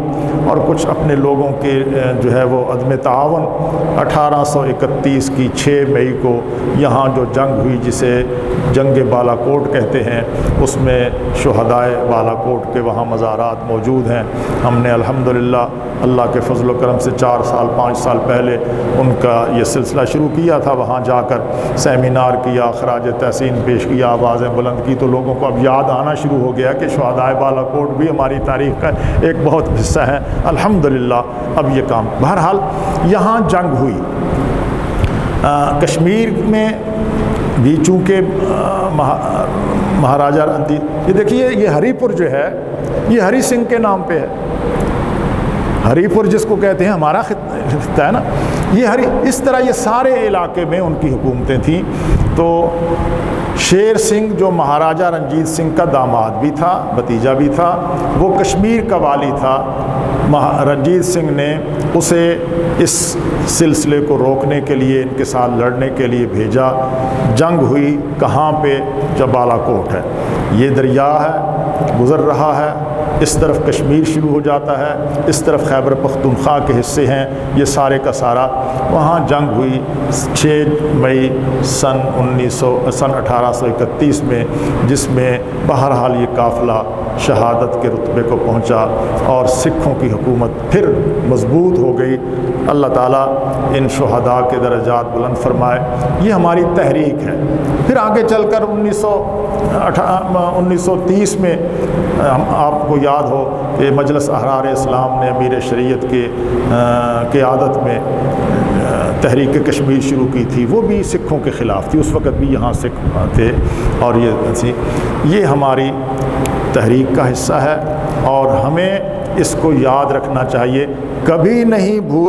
اور کچھ اپنے لوگوں کے جو ہے وہ عدم تعاون، 1831 کی 6 مئی کو یہاں جو جنگ ہوئی جسے جنگ بالا کوٹ کہتے ہیں، اس میں شہدائے بالا کوٹ کے وہاں مزارات موجود ہیں۔ ہم نے الحمدللہ اللہ کے فضل و کرم سے 4 سال 5 سال پہلے ان کا یہ سلسلہ شروع کیا تھا، وہاں جا کر سیمینار کیا، خراج تحسین پیش کیا، آوازیں بلند کی، تو لوگوں کو اب یاد آنا شروع ہو گیا کہ شہدائے بالا کوٹ بھی ہماری تاریخ کا ایک بہت حصہ ہے۔ الحمدللہ اب یہ کام، بہرحال یہاں جنگ ہوئی۔ کشمیر میں بھی چونکہ مہاراجہ رنجیت، یہ دیکھیے یہ ہری پور جو ہے یہ ہری سنگھ کے نام پہ ہے، ہری پور جس کو کہتے ہیں ہمارا خطہ ہے نا، یہ ہری، اس طرح یہ سارے علاقے میں ان کی حکومتیں تھیں۔ تو شیر سنگھ جو مہاراجہ رنجیت سنگھ کا داماد بھی تھا، بھتیجا بھی تھا، وہ کشمیر کا والی تھا۔ رنجیت سنگھ نے اسے اس سلسلے کو روکنے کے لیے، ان کے ساتھ لڑنے کے لیے بھیجا۔ جنگ ہوئی کہاں پہ؟ جب بالا کوٹ ہے، یہ دریا ہے، گزر رہا ہے، اس طرف کشمیر شروع ہو جاتا ہے، اس طرف خیبر پختونخوا کے حصے ہیں، یہ سارے کا سارا وہاں جنگ ہوئی 6 مئی سن 1831 میں، جس میں بہرحال یہ قافلہ شہادت کے رتبے کو پہنچا اور سکھوں کی حکومت پھر مضبوط ہو گئی۔ اللہ تعالیٰ ان شہداء کے درجات بلند فرمائے۔ یہ ہماری تحریک ہے۔ پھر آگے چل کر 1930 میں آپ کو یاد ہو کہ مجلس احرار اسلام نے امیر شریعت کے قیادت میں تحریک کشمیر شروع کی تھی، وہ بھی سکھوں کے خلاف تھی، اس وقت بھی یہاں سکھ تھے، اور یہ ہماری تحریک کا حصہ ہے، اور ہمیں اس کو یاد رکھنا چاہیے، کبھی نہیں بھول